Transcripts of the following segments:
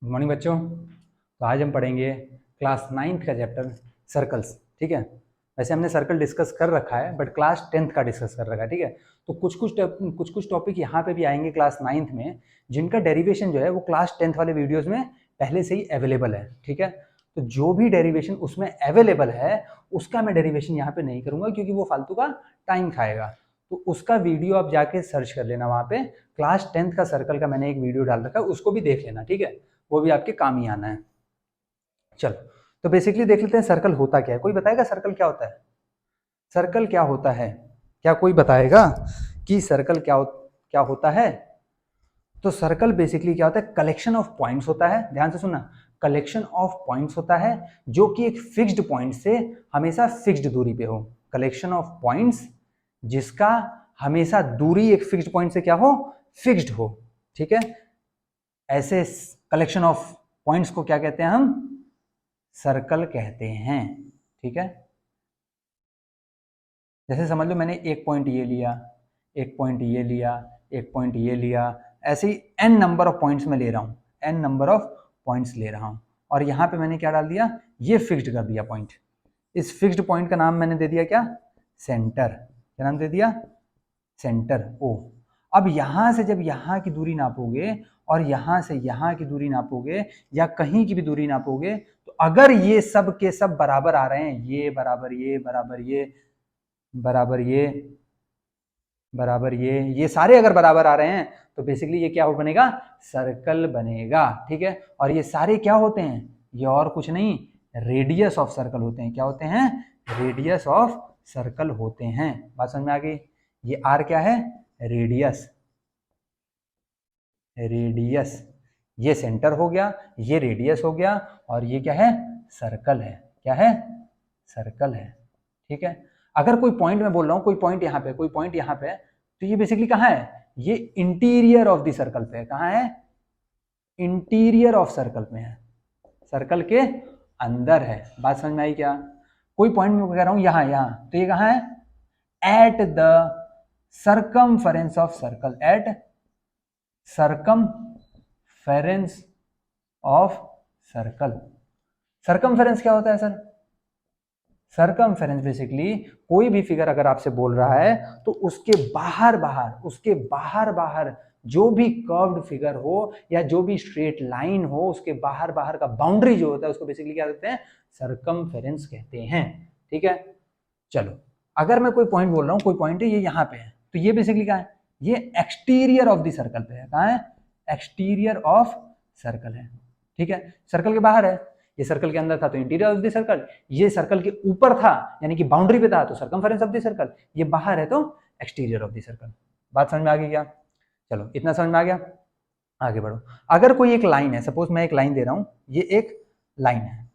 Good morning बच्चों। तो आज हम पढ़ेंगे क्लास 9th का चैप्टर सर्कल्स। ठीक है, वैसे हमने सर्कल डिस्कस कर रखा है बट क्लास 10th का डिस्कस कर रखा है। ठीक है, तो कुछ टॉपिक यहाँ पे भी आएंगे क्लास 9th में, जिनका डेरिवेशन जो है वो क्लास 10th वाले वीडियोज़ में पहले से ही अवेलेबल है। ठीक है, तो जो भी डेरिवेशन उसमें अवेलेबल है उसका मैं डेरिवेशन यहाँ पे नहीं करूँगा क्योंकि वो फालतू का टाइम खाएगा। तो उसका वीडियो आप जाके सर्च कर लेना, वहाँ पे क्लास 10th का सर्कल का मैंने एक वीडियो डाल रखा है, उसको भी देख लेना। ठीक है, वो भी आपके काम ही आना है। चलो, तो बेसिकली देख लेते हैं सर्कल होता क्या है। कोई बताएगा सर्कल क्या होता है? सर्कल क्या होता है? क्या कोई बताएगा कि सर्कल क्या होता है? तो सर्कल बेसिकली क्या होता है? कलेक्शन ऑफ पॉइंट्स होता है। ध्यान से सुनना, कलेक्शन ऑफ पॉइंट्स होता है जो कि एक फिक्स्ड पॉइंट से हमेशा फिक्स्ड दूरी पे हो। कलेक्शन ऑफ पॉइंट्स जिसका हमेशा दूरी एक फिक्स्ड पॉइंट से क्या हो? फिक्स्ड हो। ठीक है, ऐसे कलेक्शन ऑफ पॉइंट्स को क्या कहते हैं? हम सर्कल कहते हैं। ठीक है, जैसे समझ लो मैंने एक पॉइंट ये लिया, एक पॉइंट ये लिया, एक पॉइंट ये लिया, ऐसे ही n नंबर ऑफ पॉइंट्स में ले रहा हूं, n नंबर ऑफ पॉइंट्स ले रहा हूं, और यहां पे मैंने क्या डाल दिया? ये फिक्स्ड कर दिया पॉइंट। इस फिक्स्ड पॉइंट का नाम मैंने दे दिया क्या? सेंटर। क्या नाम दे दिया? सेंटर, ओ। अब यहां से जब यहां की दूरी नापोगे और यहां से यहां की दूरी नापोगे या कहीं की भी दूरी नापोगे, तो अगर ये सब के सब बराबर आ रहे हैं, ये बराबर ये बराबर ये बराबर ये सारे अगर बराबर आ रहे हैं, तो बेसिकली ये क्या हो बनेगा? सर्कल बनेगा। ठीक है, और ये सारे क्या होते हैं? ये और कुछ नहीं, रेडियस ऑफ सर्कल होते हैं। क्या होते हैं? रेडियस ऑफ सर्कल होते हैं। बात समझ में आ गई? ये आर क्या है? रेडियस। रेडियस, ये सेंटर हो गया, ये रेडियस हो गया, और ये क्या है? सर्कल है। क्या है? सर्कल है। ठीक है, अगर कोई पॉइंट मैं बोल रहा हूं, कोई पॉइंट यहाँ पे, कोई पॉइंट यहाँ पे, तो ये बेसिकली कहाँ है? ये इंटीरियर ऑफ द सर्कल पे है। कहाँ है? इंटीरियर ऑफ सर्कल में है, सर्कल के अंदर है। बात समझ में आई क्या? कोई पॉइंट मैं कह रहा हूं यहाँ यहाँ, तो ये कहाँ है? At the circumference of circle, at circumference of circle. Circumference क्या होता है सर? सर्कमफेरेंस बेसिकली कोई भी फिगर अगर आपसे बोल रहा है तो उसके बाहर बाहर जो भी कर्व्ड फिगर हो या जो भी स्ट्रेट लाइन हो, उसके बाहर बाहर का बाउंड्री जो होता है उसको बेसिकली क्या कहते हैं? सर्कमफेरेंस कहते हैं। ठीक है, चलो, अगर मैं कोई पॉइंट बोल रहा हूं, कोई पॉइंट है ये यहाँ पे है, तो ये बेसिकली क्या है? ये एक्सटीरियर ऑफ द सर्कल पे है। कहाँ है? एक्सटीरियर ऑफ सर्कल है। ठीक है, सर्कल के बाहर है, ये सर्कल के अंदर था तो इंटीरियर ऑफ द सर्कल, ये सर्कल के ऊपर था यानी कि बाउंड्री पे था तो सर्कमफेरेंस ऑफ द सर्कल, ये बाहर है तो एक्सटीरियर ऑफ द सर्कल। बात समझ में आ गई क्या? चलो, इतना समझ में आ गया, आगे बढ़ो। अगर कोई एक लाइन है, सपोज मैं एक लाइन दे रहा हूं, ये एक लाइन है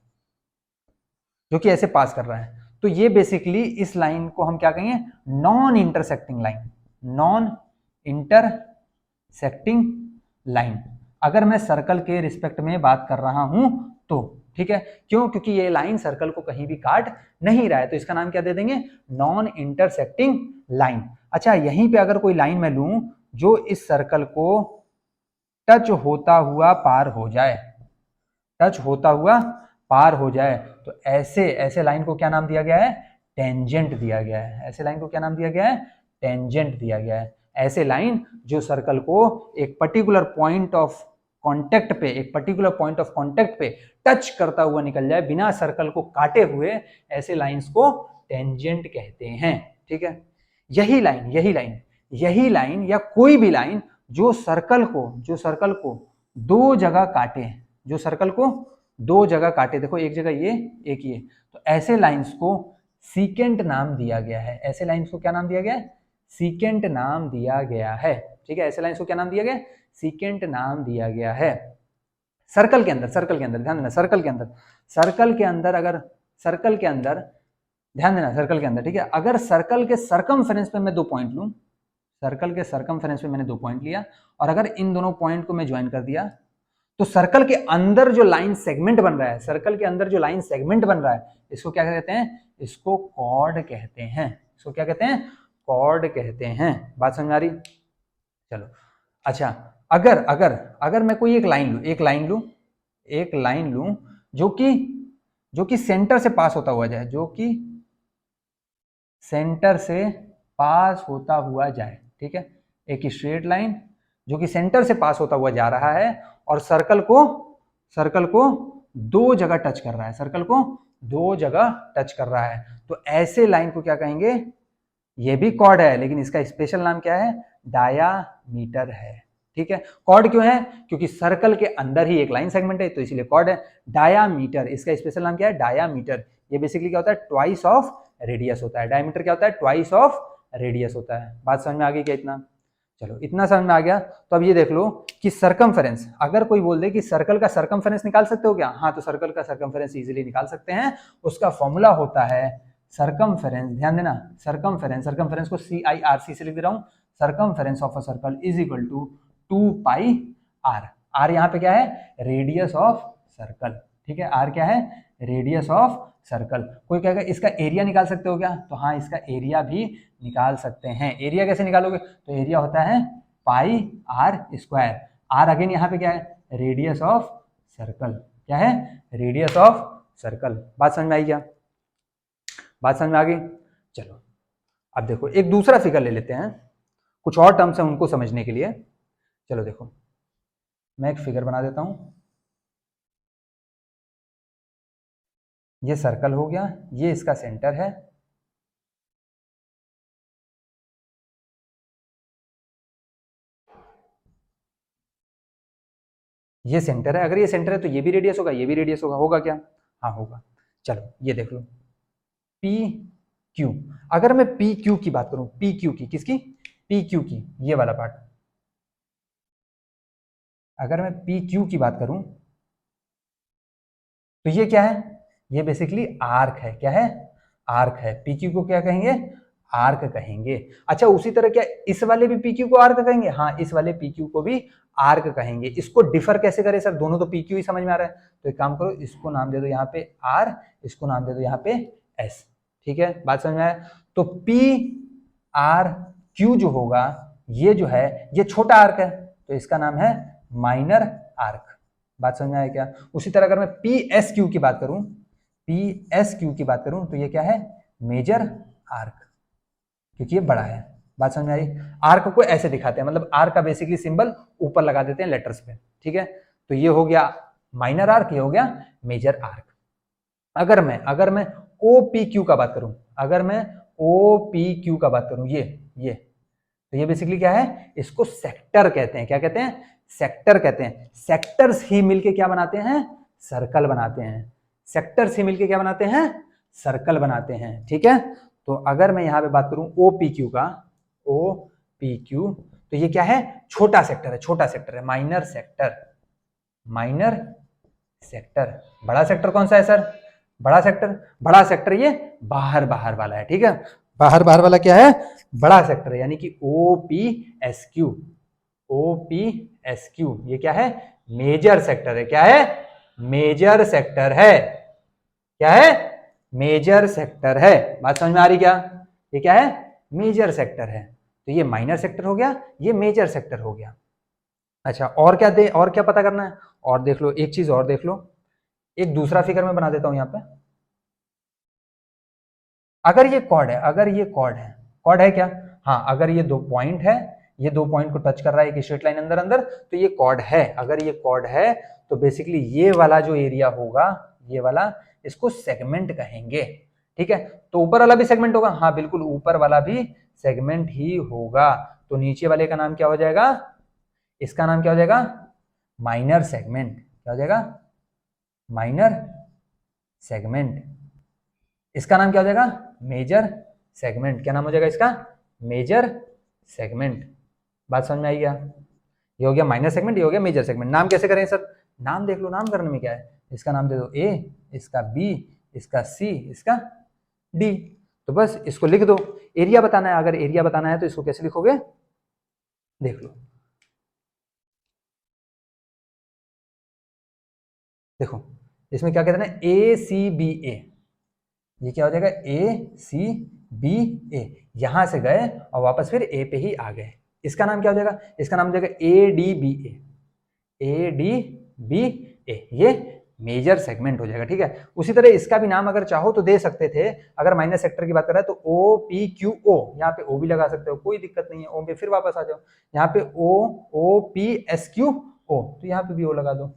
जो कि ऐसे पास कर रहा है, तो ये बेसिकली इस लाइन को हम क्या कहेंगे? Non intersecting line. Non intersecting line अगर मैं सर्कल के रिस्पेक्ट में बात कर रहा हूं तो। ठीक है, क्यों? क्योंकि ये लाइन सर्कल को कहीं भी काट नहीं रहा है, तो इसका नाम क्या दे देंगे? Non intersecting line. अच्छा, यहीं पे अगर कोई लाइन मैं लूं जो इस सर्कल को टच होता हुआ पार हो जाए, टच होता हुआ पार हो जाए, तो ऐसे लाइन को क्या नाम दिया गया है? टेंजेंट दिया गया है। ऐसे लाइन को क्या नाम दिया गया है? टेंजेंट दिया गया है। ऐसे लाइन जो सर्कल को एक पर्टिकुलर पॉइंट ऑफ कांटेक्ट पे, एक पर्टिकुलर पॉइंट ऑफ कांटेक्ट पे टच करता हुआ निकल जाए बिना सर्कल को काटे हुए, ऐसे लाइंस को टेंजेंट कहते हैं। ठीक है, यही लाइन या कोई भी लाइन जो सर्कल को दो जगह काटे, जो सर्कल को दो जगह काटे, देखो एक जगह ये, एक ये, तो ऐसे लाइंस को सीकेंट नाम दिया गया है। ऐसे लाइंस को क्या नाम दिया गया है? सीकेंट नाम दिया गया है। ठीक है, ऐसे लाइंस को क्या नाम दिया गया? सीकेंट नाम दिया गया है। सर्कल के अंदर ध्यान देना, सर्कल के अंदर ध्यान देना, सर्कल के अंदर। ठीक है, अगर सर्कल के सर्कमफेरेंस पे मैं 2 पॉइंट लूं, सर्कल के सर्कमफेरेंस पे मैंने 2 पॉइंट लिया, और अगर इन दोनों पॉइंट को मैं ज्वाइन कर दिया, तो सर्कल के अंदर जो लाइन सेगमेंट बन रहा है, इसको क्या कहते हैं? इसको कॉर्ड कहते हैं। इसको क्या कहते हैं? कॉर्ड कहते हैं। बात समझ में आ रही? चलो, अच्छा, अगर मैं कोई एक लाइन लूं, एक लाइन लूं जो कि सेंटर से पास होता हुआ जाए, जो कि सेंटर से पास होता हुआ जाए, ठीक है, एक स्ट्रेट लाइन जो कि सेंटर से पास होता हुआ जा रहा है और सर्कल को दो जगह टच कर रहा है, सर्कल को दो जगह टच कर रहा है, तो ऐसे लाइन को क्या कहेंगे, ये भी कॉर्ड है लेकिन इसका स्पेशल नाम क्या है, डायामीटर है, ठीक है। कॉर्ड क्यों है, क्योंकि सर्कल के अंदर ही एक लाइन सेगमेंट है तो इसीलिए कॉर्ड है। डायामीटर, इसका स्पेशल नाम क्या है, डायामीटर। ये बेसिकली क्या होता है, ट्वाइस ऑफ रेडियस होता है। डायमीटर क्या होता है, ट्वाइस ऑफ रेडियस होता है। बात समझ में आ गई क्या इतना? चलो इतना समझ में आ गया। तो अब ये देख लो कि सर्कमफेरेंस, अगर कोई बोल दे कि सर्कल का सर्कमफेरेंस निकाल सकते हो क्या, हाँ तो सर्कल का सर्कमफेरेंस इजीली निकाल सकते हैं। उसका फॉर्मूला होता है सर्कमफेरेंस, ध्यान देना, सर्कमफेरेंस को CIRC से लिख दे रहा हूं, circumference of a circle is equal to 2πr। R यहाँ पे क्या है, रेडियस ऑफ सर्कल, ठीक है, आर क्या है, रेडियस ऑफ सर्कल। कोई कहेगा इसका एरिया निकाल सकते हो क्या, तो हाँ इसका एरिया भी निकाल सकते हैं। एरिया कैसे निकालोगे, तो एरिया होता है πr²। आर अगेन यहाँ पे क्या है, रेडियस ऑफ सर्कल, क्या है, रेडियस ऑफ सर्कल। बात समझ में आई क्या, बात समझ में आ गई? चलो अब देखो एक दूसरा फिगर ले लेते हैं, कुछ और टर्म्स हैं उनको समझने के लिए। चलो देखो मैं एक फिगर बना देता हूं, ये सर्कल हो गया, ये इसका सेंटर है, ये सेंटर है। अगर ये सेंटर है तो ये भी रेडियस होगा, ये भी रेडियस होगा, होगा क्या, हाँ होगा। चलो ये देख लो पी क्यू, अगर मैं पी क्यू की बात करूं, पी क्यू की, किसकी, पी क्यू की, ये वाला पार्ट, अगर मैं पी क्यू की बात करूं तो ये क्या है, ये बेसिकली आर्क है, क्या है, आर्क है। पी क्यू को क्या कहेंगे, आर्क कहेंगे। अच्छा उसी तरह क्या इस वाले भी पी क्यू को आर्क कहेंगे, हाँ इस वाले पी क्यू को भी आर्क कहेंगे। इसको डिफर कैसे करें सर, दोनों तो पी क्यू ही समझ में आ रहा है, तो एक काम करो इसको नाम दे दो यहाँ पे आर, इसको नाम दे दो यहाँ पे एस, ठीक है, बात समझ में आया। तो पी आर क्यू जो होगा, ये जो है ये छोटा आर्क है तो इसका नाम है माइनर आर्क। बात समझ में आया क्या? उसी तरह अगर मैं पी एस क्यू की बात करूं, पी एस क्यू की बात करूं तो ये क्या है, मेजर आर्क, क्योंकि ये बड़ा है। बात समझ में आई? आर्क को ऐसे दिखाते हैं, मतलब आर्क का बेसिकली सिंबल ऊपर लगा देते हैं लेटर्स पे, ठीक है। तो ये हो गया माइनर आर्क, ये हो गया मेजर आर्क। अगर मैं ओ पी क्यू का बात करूं, अगर मैं ओ पी क्यू का बात करूं, ये तो ये बेसिकली क्या है, इसको सेक्टर कहते हैं। क्या कहते हैं, सेक्टर कहते हैं। सेक्टर्स ही मिलके क्या बनाते हैं, सर्कल बनाते हैं। सेक्टर्स ही मिलके क्या बनाते हैं, सर्कल बनाते हैं, ठीक है। तो अगर मैं यहां पे बात करूं ओ पी क्यू का, ओ पी क्यू, तो ये क्या है, छोटा सेक्टर है, छोटा सेक्टर है, माइनर सेक्टर, माइनर सेक्टर। बड़ा सेक्टर कौन सा है सर, बड़ा सेक्टर ये बाहर वाला है, ठीक है। बाहर वाला क्या है, बड़ा सेक्टर है, यानी कि OPSQ, OPSQ ये क्या है, मेजर सेक्टर है। क्या है, मेजर सेक्टर है, क्या है, मेजर सेक्टर है। बात समझ में आ रही क्या, ये क्या है, मेजर सेक्टर है। तो ये माइनर सेक्टर हो गया, ये मेजर सेक्टर हो गया। अच्छा और क्या पता करना है, और देख लो एक चीज और देख लो, एक दूसरा फिगर मैं बना देता हूं यहां पे। अगर ये कॉर्ड है क्या, हाँ अगर ये दो पॉइंट है, ये दो पॉइंट को टच कर रहा है एक स्ट्रेट लाइन अंदर, तो ये कॉर्ड है। अगर ये कॉर्ड है तो बेसिकली ये वाला जो एरिया होगा, ये वाला, इसको सेगमेंट कहेंगे, ठीक है। तो ऊपर वाला भी सेगमेंट होगा, हाँ बिल्कुल ऊपर वाला भी सेगमेंट ही होगा। तो नीचे वाले का नाम क्या हो जाएगा, इसका नाम क्या हो जाएगा, माइनर सेगमेंट। क्या हो जाएगा, माइनर सेगमेंट। इसका नाम क्या हो जाएगा, मेजर सेगमेंट। क्या नाम हो जाएगा इसका, मेजर सेगमेंट। बात समझ में आई क्या? ये हो गया माइनर सेगमेंट, ये हो गया मेजर सेगमेंट। नाम कैसे करें सर, नाम देख लो, नाम करने में क्या है, इसका नाम दे दो ए, इसका बी, इसका सी, इसका डी। तो बस इसको लिख दो। एरिया बताना है, अगर एरिया बताना है तो इसको कैसे लिखोगे, देख लो, देखो इसमें क्या कहते हैं, ACBA, ये क्या हो जाएगा, ACBA। यहां से गए और वापस फिर ए पे ही आ गए। इसका नाम क्या हो जाएगा, इसका नाम हो जाएगा ADBA, ADBA। ये मेजर सेगमेंट हो जाएगा, ठीक है। उसी तरह इसका भी नाम अगर चाहो तो दे सकते थे, अगर माइनस सेक्टर की बात कर रहा है तो ओ पी क्यू ओ, यहाँ पे ओ भी लगा सकते हो, कोई दिक्कत नहीं है। ओ पे फिर वापस आ जाओ, यहाँ पे O P S Q O, तो यहाँ पे भी ओ लगा दो,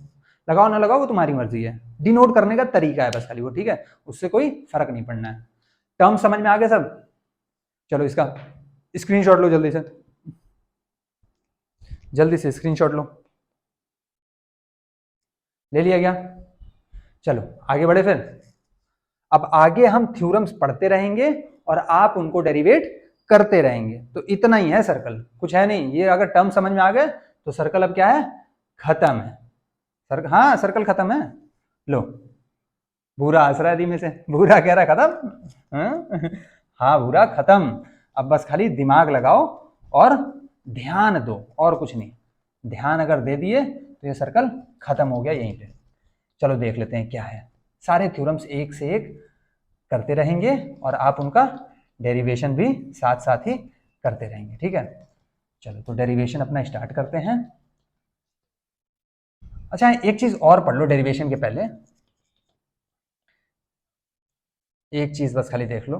लगाओ ना लगाओ वो तुम्हारी मर्जी है, डिनोट करने का तरीका है बस खाली वो, ठीक है, उससे कोई फर्क नहीं पड़ना है। टर्म समझ में आ गया सब? चलो इसका स्क्रीनशॉट लो जल्दी से, जल्दी से स्क्रीनशॉट लो। ले लिया गया? चलो आगे बढ़े फिर। अब आगे हम थ्योरम्स पढ़ते रहेंगे और आप उनको डेरिवेट करते रहेंगे, तो इतना ही है सर्कल, कुछ है नहीं। ये अगर टर्म समझ में आ गए तो सर्कल अब क्या है, खत्म है। हाँ सर्कल खत्म है। लो भूरा हंस रहा है धीमे से, भूरा कह रहा है खत्म। हाँ भूरा खत्म, अब बस खाली दिमाग लगाओ और ध्यान दो, और कुछ नहीं। ध्यान अगर दे दिए तो ये सर्कल खत्म हो गया यहीं पे। चलो देख लेते हैं क्या है। सारे थ्योरम्स एक से एक करते रहेंगे और आप उनका डेरिवेशन भी साथ साथ ही करते रहेंगे, ठीक है। चलो तो डेरिवेशन अपना स्टार्ट करते हैं। अच्छा एक चीज और पढ़ लो डेरिवेशन के पहले, एक चीज बस खाली देख लो।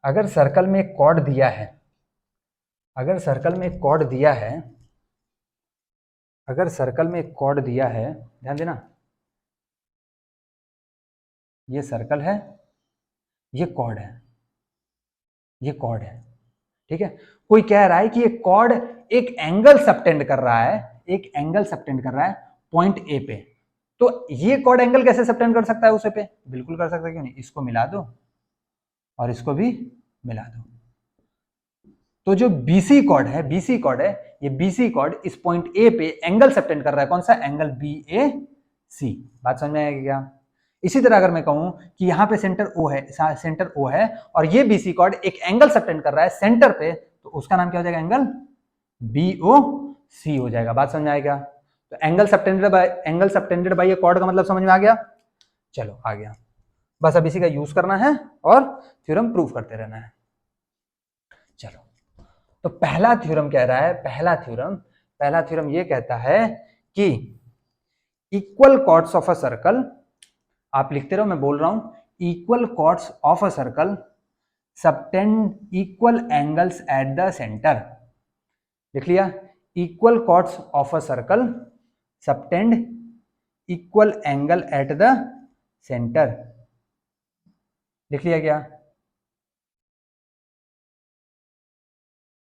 अगर सर्कल में एक कॉर्ड दिया है, अगर सर्कल में एक कॉर्ड दिया है, अगर सर्कल में एक कॉर्ड दिया है, ध्यान देना, ये सर्कल है, ये कॉर्ड है, ये कॉर्ड है, ठीक है। कोई कह रहा है कि ये कॉर्ड एक एंगल सबटेंड कर रहा है, एक एंगल सबटेंड कर रहा है पॉइंट ए पे, तो ये कॉर्ड एंगल कैसे सबटेंड कर सकता है उसे पे? बिल्कुल कर सकता है, क्यों नहीं। इसको मिला दो और इसको भी मिला दो, तो जो बीसी कॉर्ड है, बीसी कॉर्ड है, ये बीसी कॉर्ड इस पॉइंट ए पे एंगल सबटेंड कर रहा है, कौन सा एंगल? बी ए सी। बात समझ में आएगी क्या? इसी तरह अगर मैं कहूं कि यहां पे सेंटर ओ है, सेंटर ओ है और ये बीसी कॉर्ड एक एंगल सबटेंड कर रहा है सेंटर पे, तो उसका नाम क्या हो जाएगा? एंगल बी ओ सी हो जाएगा। बात समझ में आएगा? तो angle subtended by a chord का मतलब समझ में आ गया? चलो आ गया, बस अब इसी का यूज करना है और थ्योरम प्रूव करते रहना है। चलो तो पहला थ्योरम कह रहा है, पहला थ्योरम ये कहता है कि equal chords of a circle, आप लिखते रहो मैं बोल रहा हूं, equal chords of a circle subtend equal angles at the centre. लिख लिया? Equal chords of a circle subtend equal angle at the centre. लिख लिया क्या?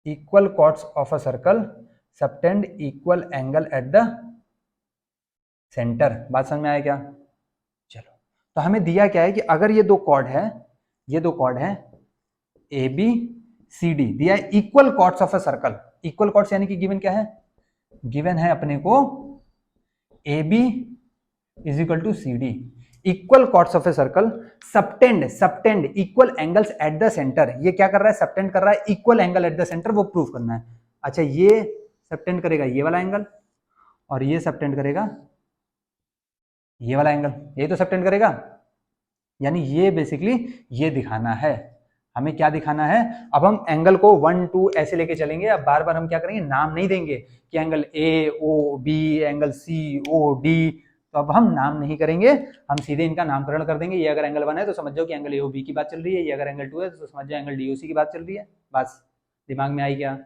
Equal chords of a circle subtend equal angle at the centre. बात समझ में आया क्या? चलो तो हमें दिया क्या है कि अगर ये दो कॉर्ड है, ये दो कॉर्ड है ए बी सी डी, दिया है equal chords of a circle. Equal chords यानी कि गिवन क्या है? गिवन है अपने को A B is equal to C D. Equal chords of a circle subtend equal angles at the centre. ये क्या कर रहा है? सबटेंड कर रहा है equal angle at the centre, वो प्रूफ करना है। अच्छा ये सबटेंड करेगा ये वाला एंगल और ये सबटेंड करेगा ये वाला एंगल, ये तो सबटेंड करेगा, यानी ये बेसिकली ये दिखाना है हमें। क्या दिखाना है? अब हम एंगल को 1 2 ऐसे लेके चलेंगे। अब बार बार हम क्या करेंगे? नाम नहीं देंगे कि angle A O B, angle C O D, तो अब हम नाम नहीं करेंगे, हम सीधे इनका नामकरण कर देंगे। ये अगर एंगल 1 है तो समझ जाओ कि एंगल ए ओ बी की बात चल रही है, ये अगर एंगल 2 है तो समझ जाओ एंगल डी ओ सी की बात चल रही है। बस दिमाग में आई क्या?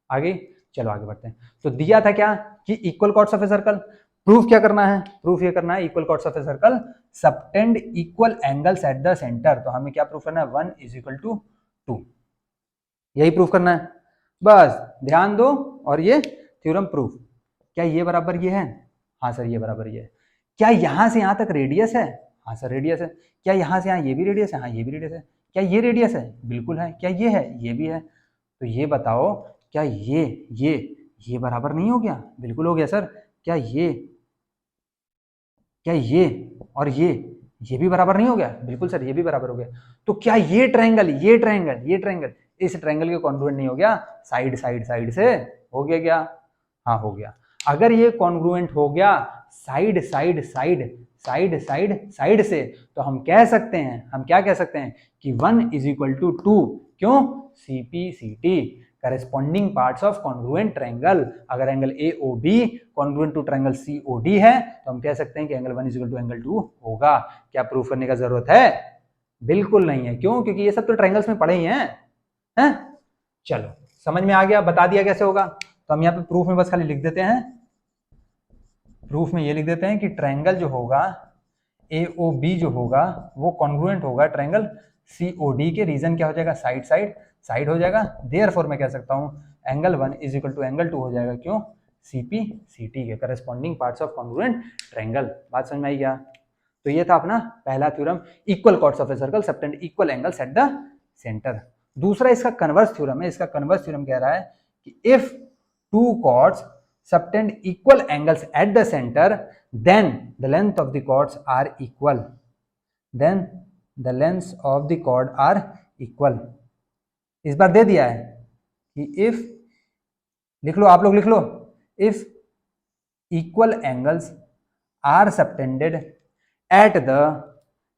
आगे चलो आगे बढ़ते हैं। तो दिया था क्या कि equal chords of a circle, proof क्या करना है? प्रूफ ये करना है equal chords of a circle subtend equal angles at the centre. तो हमें क्या प्रूफ करना है? 1 इज इक्वल टू 2, यही प्रूफ करना है। बस ध्यान दो और ये थ्योरम प्रूफ। क्या ये बराबर ये है? हाँ सर ये बराबर ये है। क्या यहां से यहां तक रेडियस है? हाँ सर रेडियस है। क्या यहां से यहां ये भी रेडियस है? हाँ ये भी रेडियस है। क्या ये रेडियस है? बिल्कुल है। क्या ये है? ये भी है। तो ये बताओ क्या ये बराबर नहीं हो गया? बिल्कुल हो गया सर। क्या ये और ये भी बराबर नहीं हो गया? बिल्कुल सर ये भी बराबर हो गया। तो क्या ये ट्रायंगल इस ट्रायंगल के कॉन्ग्रुएंट नहीं हो गया? साइड से हो गया क्या? हाँ हो गया। अगर ये कॉन्ग्रुएंट हो गया साइड से, तो हम कह सकते हैं, हम क्या कह सकते हैं कि 1 इज इक्वल टू 2। क्यों? CP CT corresponding parts of congruent triangle. अगर angle AOB congruent to triangle COD है तो हम कह सकते हैं कि एंगल 1 इक्वल टू एंगल 2 होगा। क्या प्रूफ करने का जरूरत है? बिल्कुल नहीं है। क्यों? क्योंकि ये सब तो ट्रायंगल्स में पढ़े ही हैं। चलो समझ में आ गया, बता दिया कैसे होगा। तो हम यहाँ पे प्रूफ में बस खाली लिख देते हैं, प्रूफ में ये लिख देते हैं कि ट्रायंगल जो होगा AOB जो होगा वो कॉन्ग्रुएंट होगा ट्रायंगल COD के। रीजन क्या हो जाएगा? साइड साइड साइड हो जाएगा। देयरफॉर मैं कह सकता हूं angle 1 is equal to angle 2 हो जाएगा। क्यों? CP CT के corresponding parts of congruent triangle. बात समझ में आई क्या? तो ये था अपना पहला theorem, equal chords of a circle subtend equal angles at the centre. दूसरा इसका कन्वर्स थ्योरम है। इसका कन्वर्स थ्योरम कह रहा है कि if two chords subtend equal angles at the center, then the length of the chords are equal. Then the lengths of the chord are equal. इस बार दे दिया है कि if, लिख लो आप लोग, लिख लो, if equal angles are subtended at the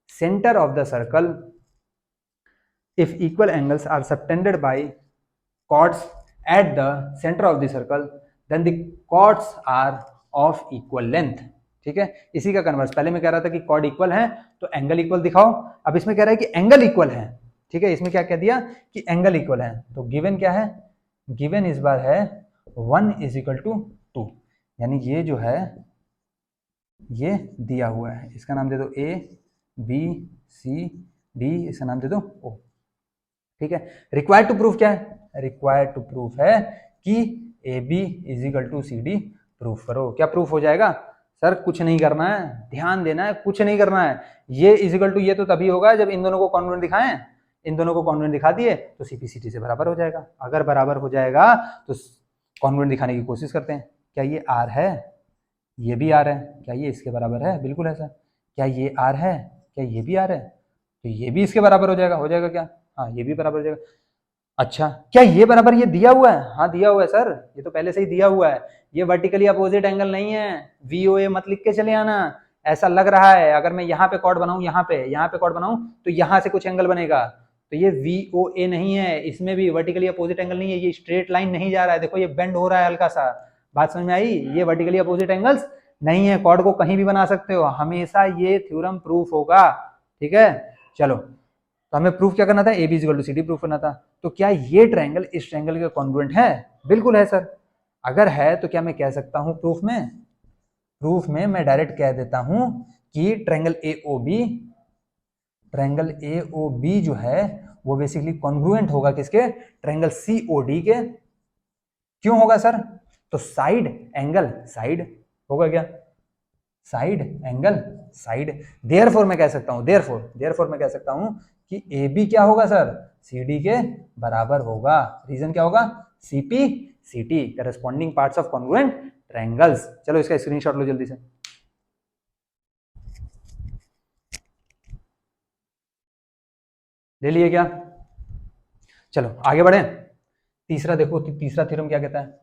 center of the circle, if equal angles are subtended by chords at the center of the circle, then the chords are of equal length। ठीक है, इसी का converse. पहले मैं कह रहा था कि कॉर्ड इक्वल है तो एंगल इक्वल दिखाओ, अब इसमें कह रहा है कि एंगल इक्वल है। ठीक है, इसमें क्या कह दिया कि एंगल इक्वल है। तो गिवन क्या है? गिवन इस बार है 1 इज इक्वल टू 2, यानी ये जो है ये दिया हुआ है। इसका नाम दे दो A B C D, इसका नाम दे दो O। ठीक है, रिक्वायर्ड टू प्रूफ क्या है? रिक्वायर्ड टू प्रूफ है कि AB is equal to CD proof करो। क्या प्रूफ हो जाएगा? सर कुछ नहीं करना है, ध्यान देना है, कुछ नहीं करना है। ये इज इक्वल टू ये तो तभी होगा जब इन दोनों को कॉन्ग्रुएंट दिखाएं। इन दोनों को कॉन्ग्रुएंट दिखा दिए तो CP CT से बराबर हो जाएगा। अगर बराबर हो जाएगा तो कॉन्ग्रुएंट दिखाने की कोशिश करते हैं। क्या ये R है? ये भी R है। क्या ये इसके बराबर है? बिल्कुल है सर। क्या ये R है? क्या ये भी R है? तो ये भी इसके बराबर हो जाएगा। हो जाएगा क्या? हाँ, ये भी बराबर हो जाएगा। अच्छा, क्या ये बराबर ये दिया हुआ है? हाँ दिया हुआ है सर, ये तो पहले से ही दिया हुआ है। ये वर्टिकली अपोजिट एंगल नहीं है। VOA मत लिख के चले आना। ऐसा लग रहा है अगर मैं यहाँ पे कॉर्ड बनाऊं, यहाँ पे कॉर्ड बनाऊं तो यहाँ से कुछ एंगल बनेगा, तो ये VOA नहीं है। इसमें भी वर्टिकली अपोजिट एंगल नहीं है। ये स्ट्रेट लाइन नहीं जा रहा है, देखो ये बेंड हो रहा है हल्का सा। बात समझ में आई? ये वर्टिकली अपोजिट एंगल्स नहीं है। कॉर्ड को कहीं भी बना सकते हो, हमेशा ये थ्योरम प्रूफ होगा। ठीक है, चलो तो हमें प्रूफ क्या करना था? AB equal to CD proof करना था। तो क्या ये ट्रायंगल इस ट्रायंगल के कॉन्ग्रुएंट है? बिल्कुल है सर। अगर है तो क्या मैं कह सकता हूं प्रूफ में? प्रूफ में मैं डायरेक्ट कह देता हूं कि ट्रायंगल AOB जो है वो बेसिकली कॉन्ग्रुएंट होगा किसके? ट्रायंगल COD के। क्यों होगा सर? तो साइड एंगल साइड होगा। क्या? Side angle side. देयरफॉर मैं कह सकता हूं, देयरफॉर मैं कह सकता हूं कि AB क्या होगा सर? CD के बराबर होगा। रीजन क्या होगा? CP CT, corresponding parts of congruent triangles. चलो इसका स्क्रीनशॉट लो जल्दी से। ले लिए क्या? चलो आगे बढ़े। तीसरा देखो, तीसरा थ्योरम क्या कहता है?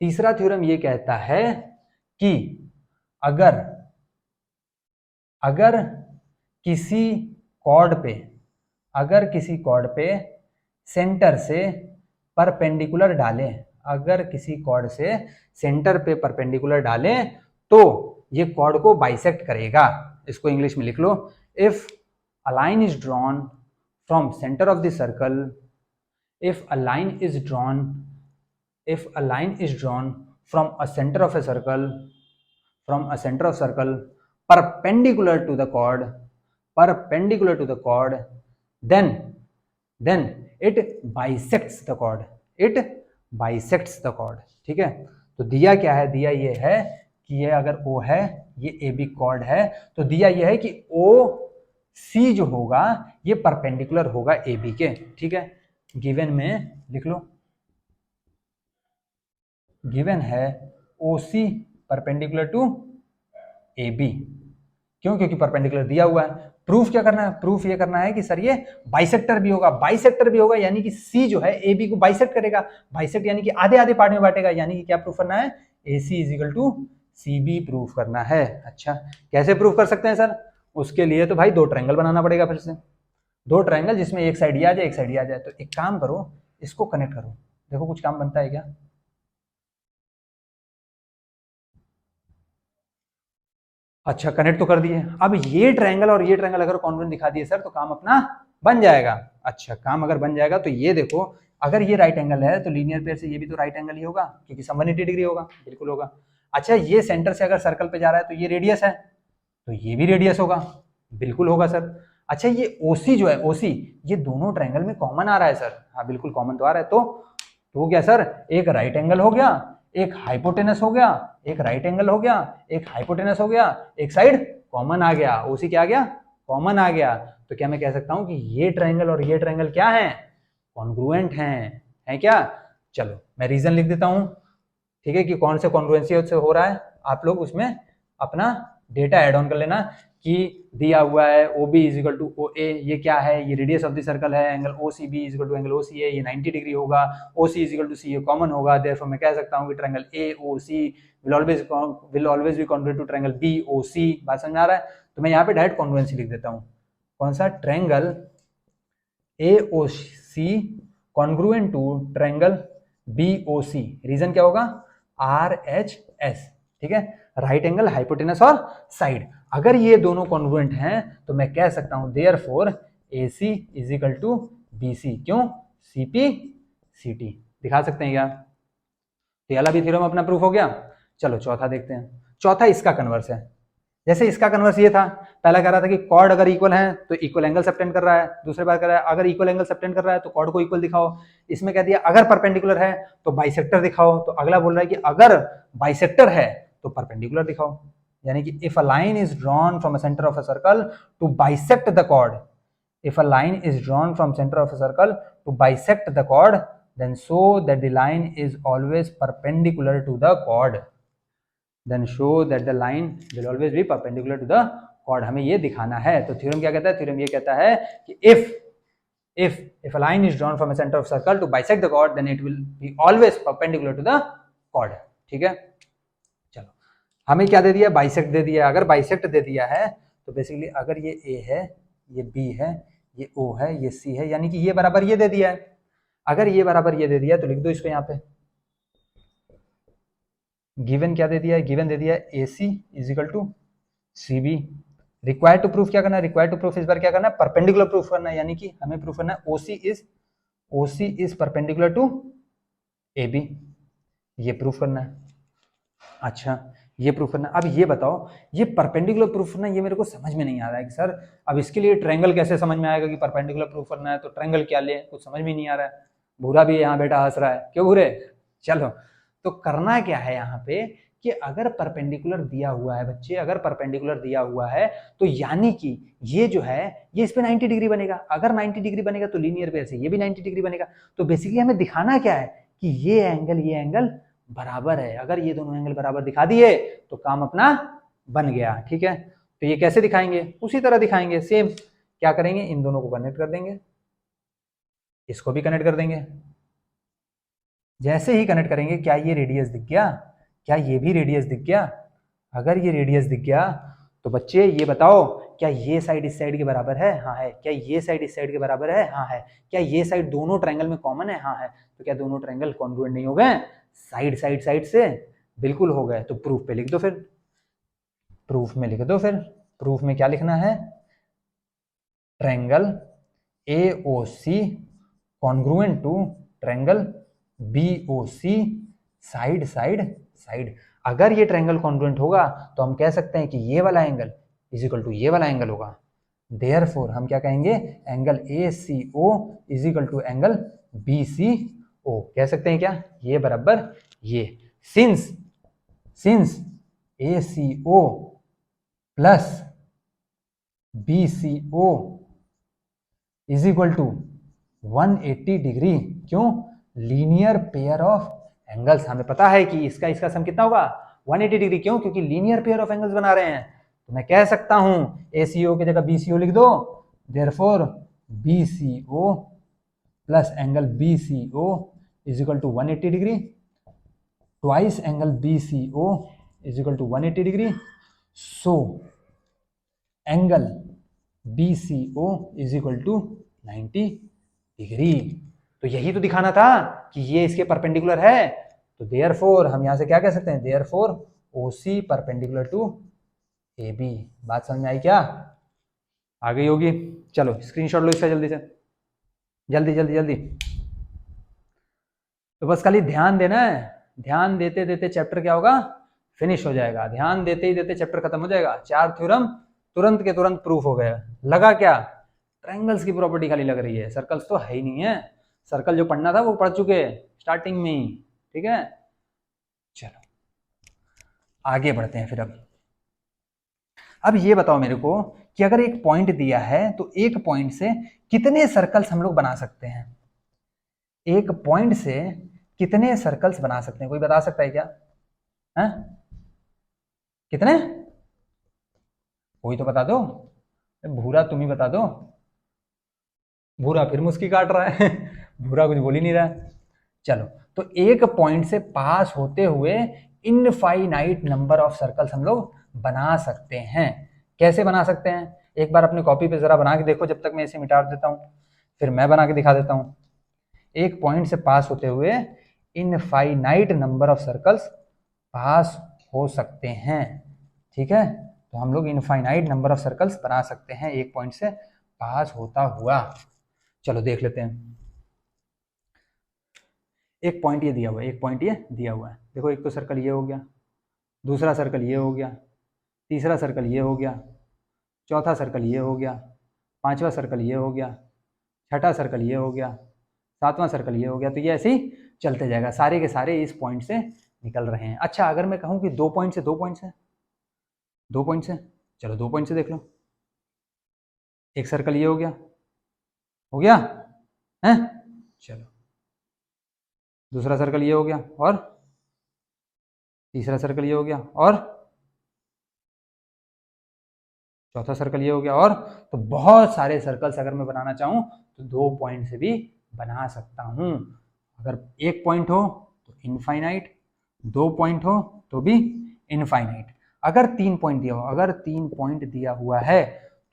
तीसरा थ्योरम ये कहता है कि अगर किसी कॉर्ड पे सेंटर से परपेंडिकुलर डालें, अगर किसी कॉर्ड से सेंटर पे परपेंडिकुलर डालें तो ये कॉर्ड को बाइसेक्ट करेगा। इसको इंग्लिश में लिख लो। If a line is drawn from centre of the circle, if a line is drawn from a center of a circle, perpendicular to the chord, then it bisects the chord, ठीक है। तो दिया क्या है? दिया ये है कि ये अगर O है, ये AB chord है, तो दिया ये है कि OC जो होगा ये परपेंडिकुलर होगा AB के। ठीक है, गिवन में लिख लो, गिवन है OC परपेंडिकुलर टू AB। क्यों? क्योंकि परपेंडिकुलर दिया हुआ है। प्रूफ क्या करना है? प्रूफ ये करना है कि सर ये बाइसेक्टर भी होगा, यानी कि C जो है AB को बाइसेक्ट करेगा। बाइसेक्ट यानी कि आधे आधे पार्ट में बांटेगा, यानी कि क्या प्रूफ करना है? AC is equal to CB proof करना है। अच्छा, कैसे प्रूफ कर सकते हैं सर? उसके लिए तो भाई दो ट्रायंगल बनाना पड़ेगा, फिर से दो ट्रायंगल जिसमें एक साइड ये आ जाए, एक साइड ये आ जाए। तो एक काम करो, इसको कनेक्ट करो, देखो कुछ काम बनता है क्या? अच्छा, कनेक्ट तो कर दिए। अब ये ट्रायंगल और ये ट्रायंगल अगर कॉन्ग्रुएंट दिखा दिए सर तो काम अपना बन जाएगा। अच्छा, काम अगर बन जाएगा तो ये देखो, अगर ये राइट एंगल है तो लीनियर पेयर से ये भी तो राइट एंगल ही होगा, क्योंकि सम 180 डिग्री होगा, बिल्कुल होगा। अच्छा, ये सेंटर से अगर सर्कल पे जा रहा है तो ये रेडियस है, तो ये भी रेडियस होगा, बिल्कुल होगा सर। अच्छा, ये ओसी जो है, ओसी, ये दोनों ट्रायंगल में कॉमन आ रहा है सर, हाँ बिल्कुल कॉमन तो आ रहा है। तो क्या सर, एक राइट एंगल हो गया, एक हाइपोटेनस हो गया, एक राइट एंगल हो गया, एक हाइपोटेनस हो गया, एक साइड कॉमन आ गया, ओसी क्या आ गया, कॉमन आ गया। तो क्या मैं कह सकता हूं कि ये ट्रायंगल और ये ट्रायंगल क्या है, कॉन्ग्रुएंट हैं क्या? चलो मैं रीजन लिख देता हूं, ठीक है, कि कौन से कॉन्ग्रुएंसी से हो रहा है। आप लोग उसमें अपना डेटा ऐड ऑन कर लेना कि दिया हुआ है O B is equal to O A, ये क्या है, ये रेडियस ऑफ द सर्कल है, angle O C B is equal to angle O C है, ये 90 डिग्री होगा, O C is equal to C, ये कॉमन होगा, देयरफॉर मैं कह सकता हूँ कि triangle A O C will always be congruent to triangle B O C. बात समझ में आ रहा है? तो मैं यहाँ पे डायरेक्ट कॉन्ग्रुएंसी लिख देता हूँ, कौन सा, triangle A O C congruent to triangle B O C. Reason क्या होगा, आर एच एस, ठीक है, राइट एंगल, हाइपोटेनस और साइड। अगर ये दोनों कॉन्ग्रुएंट हैं तो मैं कह सकता हूं therefore A C is equal to B C. क्यों, सी पी सी टी। दिखा सकते हैं क्या? तो ये वाला भी थ्योरम अपना प्रूफ हो गया। चलो चौथा देखते हैं। चौथा इसका कन्वर्स है। जैसे इसका कन्वर्स ये था, पहला कह रहा था कि कॉर्ड अगर इक्वल है तो इक्वल एंगल सबटेंड कर रहा है, दूसरी बात कर रहा है अगर इक्वल एंगल सबटेंड कर रहा है तो कॉर्ड को इक्वल दिखाओ। इसमें कह दिया अगर परपेंडिकुलर है तो बाइसेक्टर दिखाओ, तो अगला बोल रहा है कि अगर बाइसेक्टर है तो परपेंडिकुलर दिखाओ। यानी कि if a line is drawn from a centre of a circle to bisect the chord, if a line is drawn from center of a circle to bisect the chord, then show that the line is always perpendicular to the chord, then show that the line will always be perpendicular to the chord। हमें ये दिखाना है। तो theorem क्या कहता है, theorem ये कहता है कि if a line is drawn from a center of circle to bisect the chord then it will be always perpendicular to the chord। ठीक है, चलो हमें क्या दे दिया, बाइसेक्ट दे दिया। अगर बाइसेक्ट दे दिया है तो बेसिकली अगर ये ए है, ये बी है, ये ओ है, ये सी है, यानी कि ये बराबर ये दे दिया है। अगर ये बराबर ये दे दिया तो लिख दो इसको यहाँ पे, गिवन क्या दे दिया है, गिवन दे दिया है A C is equal to C B. Required to proof क्या करना है, रिक्वायर्ड टू प्रूफ इस बार क्या करना है, परपेंडिकुलर प्रूफ करना है। यानी कि हमें प्रूफ करना है O C is perpendicular to A B, ये प्रूफ करना है। अच्छा, ये प्रूफ करना। अब ये बताओ, ये परपेंडिकुलर प्रूफ करना, ये मेरे को समझ में नहीं आ रहा है कि सर अब इसके लिए ट्रायंगल कैसे समझ में आएगा कि परपेंडिकुलर प्रूफ करना है, तो ट्रायंगल क्या ले, कुछ समझ में नहीं आ रहा है। भूरा भी यहाँ बैठा हंस रहा है, क्यों भूरे? चलो, तो करना क्या है यहाँ पे कि अगर परपेंडिकुलर दिया हुआ है बच्चे, अगर परपेंडिकुलर दिया हुआ है तो यानी कि ये जो है ये इस पे 90 डिग्री बनेगा। अगर 90 डिग्री बनेगा तो लीनियर पेयर से ये भी 90 डिग्री बनेगा। तो बेसिकली हमें दिखाना क्या है कि ये एंगल बराबर है। अगर ये दोनों एंगल बराबर दिखा दिए तो काम अपना बन गया। ठीक है, तो ये कैसे दिखाएंगे, उसी तरह दिखाएंगे, सेम। क्या करेंगे, इन दोनों को कनेक्ट कर देंगे, इसको भी कनेक्ट कर देंगे। जैसे ही कनेक्ट करेंगे, क्या ये रेडियस दिख गया, क्या ये भी रेडियस दिख गया? अगर ये रेडियस दिख गया तो बच्चे ये बताओ, क्या ये साइड इस साइड के बराबर है? हाँ है। क्या ये साइड इस साइड के बराबर है? हाँ है। क्या ये साइड दोनों ट्रायंगल में कॉमन है? हाँ है। तो क्या दोनों ट्रायंगल कॉन्ग्रुएंट नहीं हो गए साइड से? बिल्कुल हो गए। तो प्रूफ पे लिख दो, फिर प्रूफ में लिख दो। फिर प्रूफ में क्या लिखना है, triangle AOC congruent to triangle BOC side side side. अगर ये ट्रायंगल कॉन्ग्रुएंट होगा तो हम कह सकते हैं कि ये वाला एंगल इज इक्वल टू ये वाला एंगल होगा। देयरफॉर हम क्या कहेंगे, angle ACO is equal to angle BCO कह सकते हैं क्या, ये बराबर ये। Since ACO plus BCO is equal to 180 degree. क्यों, लीनियर पेयर ऑफ एंगल्स। हमें पता है कि इसका सम कितना होगा, 180 डिग्री। क्यों, क्योंकि लीनियर पेयर ऑफ एंगल्स बना रहे हैं। तो मैं कह सकता हूं ACO की जगह BCO लिख दो। Therefore BCO plus angle BCO is equal to 180 degree, twice angle BCO is equal to 180 degree. So angle BCO is equal to 90 degree. तो यही तो दिखाना था कि ये इसके परपेंडिकुलर है, तो देयरफॉर हम यहां से क्या कह सकते हैं, therefore OC perpendicular to AB। बात समझ में आई क्या? आ गई होगी। चलो स्क्रीनशॉट लो इसका जल्दी से, जल्दी जल्दी जल्दी। तो बस खाली ध्यान देना है, ध्यान देते देते चैप्टर क्या होगा, फिनिश हो जाएगा। ध्यान देते ही देते चैप्टर खत्म हो जाएगा। 4 थ्योरम तुरंत के तुरंत प्रूफ हो गया। लगा क्या? ट्रायंगल्स की प्रॉपर्टी खाली लग रही है, सर्कल्स तो है ही नहीं है। सर्कल जो पढ़ना था वो पढ़ चुके स्टार्टिंग में ही, ठीक है। चलो आगे बढ़ते हैं फिर। अब ये बताओ मेरे को कि अगर एक पॉइंट दिया है तो एक पॉइंट से कितने सर्कल्स हम लोग बना सकते हैं? एक पॉइंट से कितने सर्कल्स बना सकते हैं, कोई बता सकता है क्या? है कितने? कोई तो बता दो। भूरा तुम ही बता दो। भूरा फिर मुस्की काट रहा है भूरा कुछ बोल ही नहीं रहा है। चलो तो एक पॉइंट से पास होते हुए इनफाइनाइट नंबर ऑफ सर्कल्स हम लोग बना सकते हैं। कैसे बना सकते हैं? एक बार अपने कॉपी पे जरा बना के देखो, जब तक मैं इसे मिटा देता हूं, फिर मैं बना के दिखा देता हूं। एक पॉइंट से पास होते हुए इनफाइनाइट नंबर ऑफ सर्कल्स पास हो सकते हैं, ठीक है। तो हम लोग इनफाइनाइट नंबर ऑफ सर्कल्स बना सकते हैं एक पॉइंट से पास होता हुआ। चलो देख लेते हैं। एक पॉइंट ये दिया हुआ है, एक पॉइंट ये दिया हुआ है। देखो एक तो सर्कल ये हो गया, दूसरा सर्कल ये हो गया, तीसरा सर्कल ये हो गया, चौथा सर्कल ये हो गया, पांचवा सर्कल ये हो गया, छठा सर्कल ये हो गया, सातवां सर्कल ये हो गया। तो ये ऐसे ही चलते जाएगा, सारे के सारे इस पॉइंट से निकल रहे हैं। अच्छा अगर मैं कहूं कि 2 पॉइंट से 2 पॉइंट से 2 पॉइंट से, चलो 2 पॉइंट से देख लो। एक सर्कल ये हो गया है, चलो दूसरा सर्कल ये हो गया, और तीसरा सर्कल ये हो गया, और चौथा सर्कल ये हो गया, और तो बहुत सारे सर्कल्स अगर मैं बनाना चाहूं तो 2 पॉइंट से भी बना सकता हूं। अगर एक पॉइंट हो तो इनफाइनाइट, 2 पॉइंट हो तो भी इनफाइनाइट। अगर 3 पॉइंट दिया हो, अगर 3 पॉइंट दिया हुआ है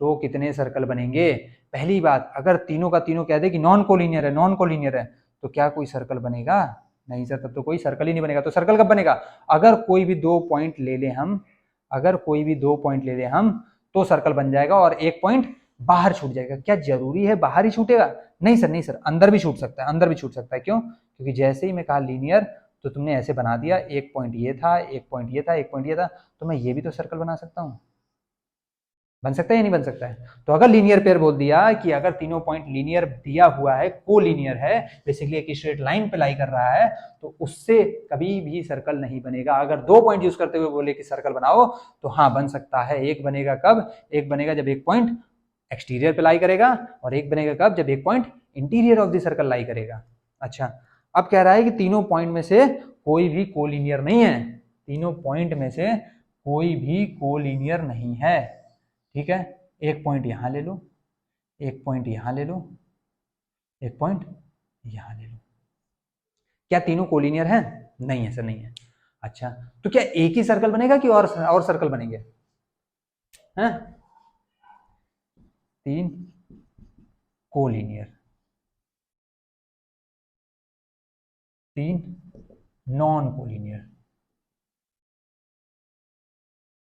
तो कितने सर्कल बनेंगे? पहली बात, अगर तीनों का तीनों कह दे कि नॉन कोलिनियर है, नॉन कोलिनियर है, तो क्या कोई सर्कल बनेगा? नहीं सर, तब तो कोई सर्कल ही नहीं बनेगा। तो सर्कल कब बनेगा? अगर कोई भी 2 पॉइंट ले ले हम, अगर कोई भी 2 पॉइंट ले ले हम तो सर्कल बन जाएगा, और एक पॉइंट बाहर छूट जाएगा। क्या जरूरी है बाहर ही छूटेगा? नहीं सर, नहीं सर, अंदर भी छूट सकता है, अंदर भी छूट सकता है। क्यों? क्योंकि जैसे ही मैं कहा लीनियर तो तुमने ऐसे बना दिया, एक पॉइंट ये था, एक पॉइंट ये था, एक पॉइंट ये था, तो मैं ये भी तो सर्कल बना सकता हूं। बन सकता है या नहीं बन सकता है? तो अगर लीनियर पेयर बोल दिया कि अगर तीनों पॉइंट लीनियर दिया हुआ है, को लीनियर है, बेसिकली एक स्ट्रेट लाइन पे लाई कर रहा है, तो उससे कभी भी सर्कल नहीं बनेगा। अगर 2 पॉइंट यूज करते हुए बोले कि सर्कल बनाओ तो हाँ बन सकता है। एक बनेगा कब? एक बनेगा जब एक पॉइंट एक्सटीरियर पे लाई करेगा, और एक बनेगा कब? जब एक point interior of the circle lie करेगा। अच्छा अब कह रहा है कि तीनों पॉइंट में से कोई भी कोलिनियर नहीं है, तीनों पॉइंट में से कोई भी कोलिनियर नहीं है, ठीक है। एक पॉइंट यहां ले लो, एक पॉइंट यहां ले लो, एक पॉइंट यहां ले लो। क्या तीनों कोलिनियर हैं? नहीं है सर, नहीं है। अच्छा तो क्या एक ही सर्कल बनेगा कि और सर्कल बनेंगे? हैं? 3 कोलिनियर, 3 नॉन कोलिनियर,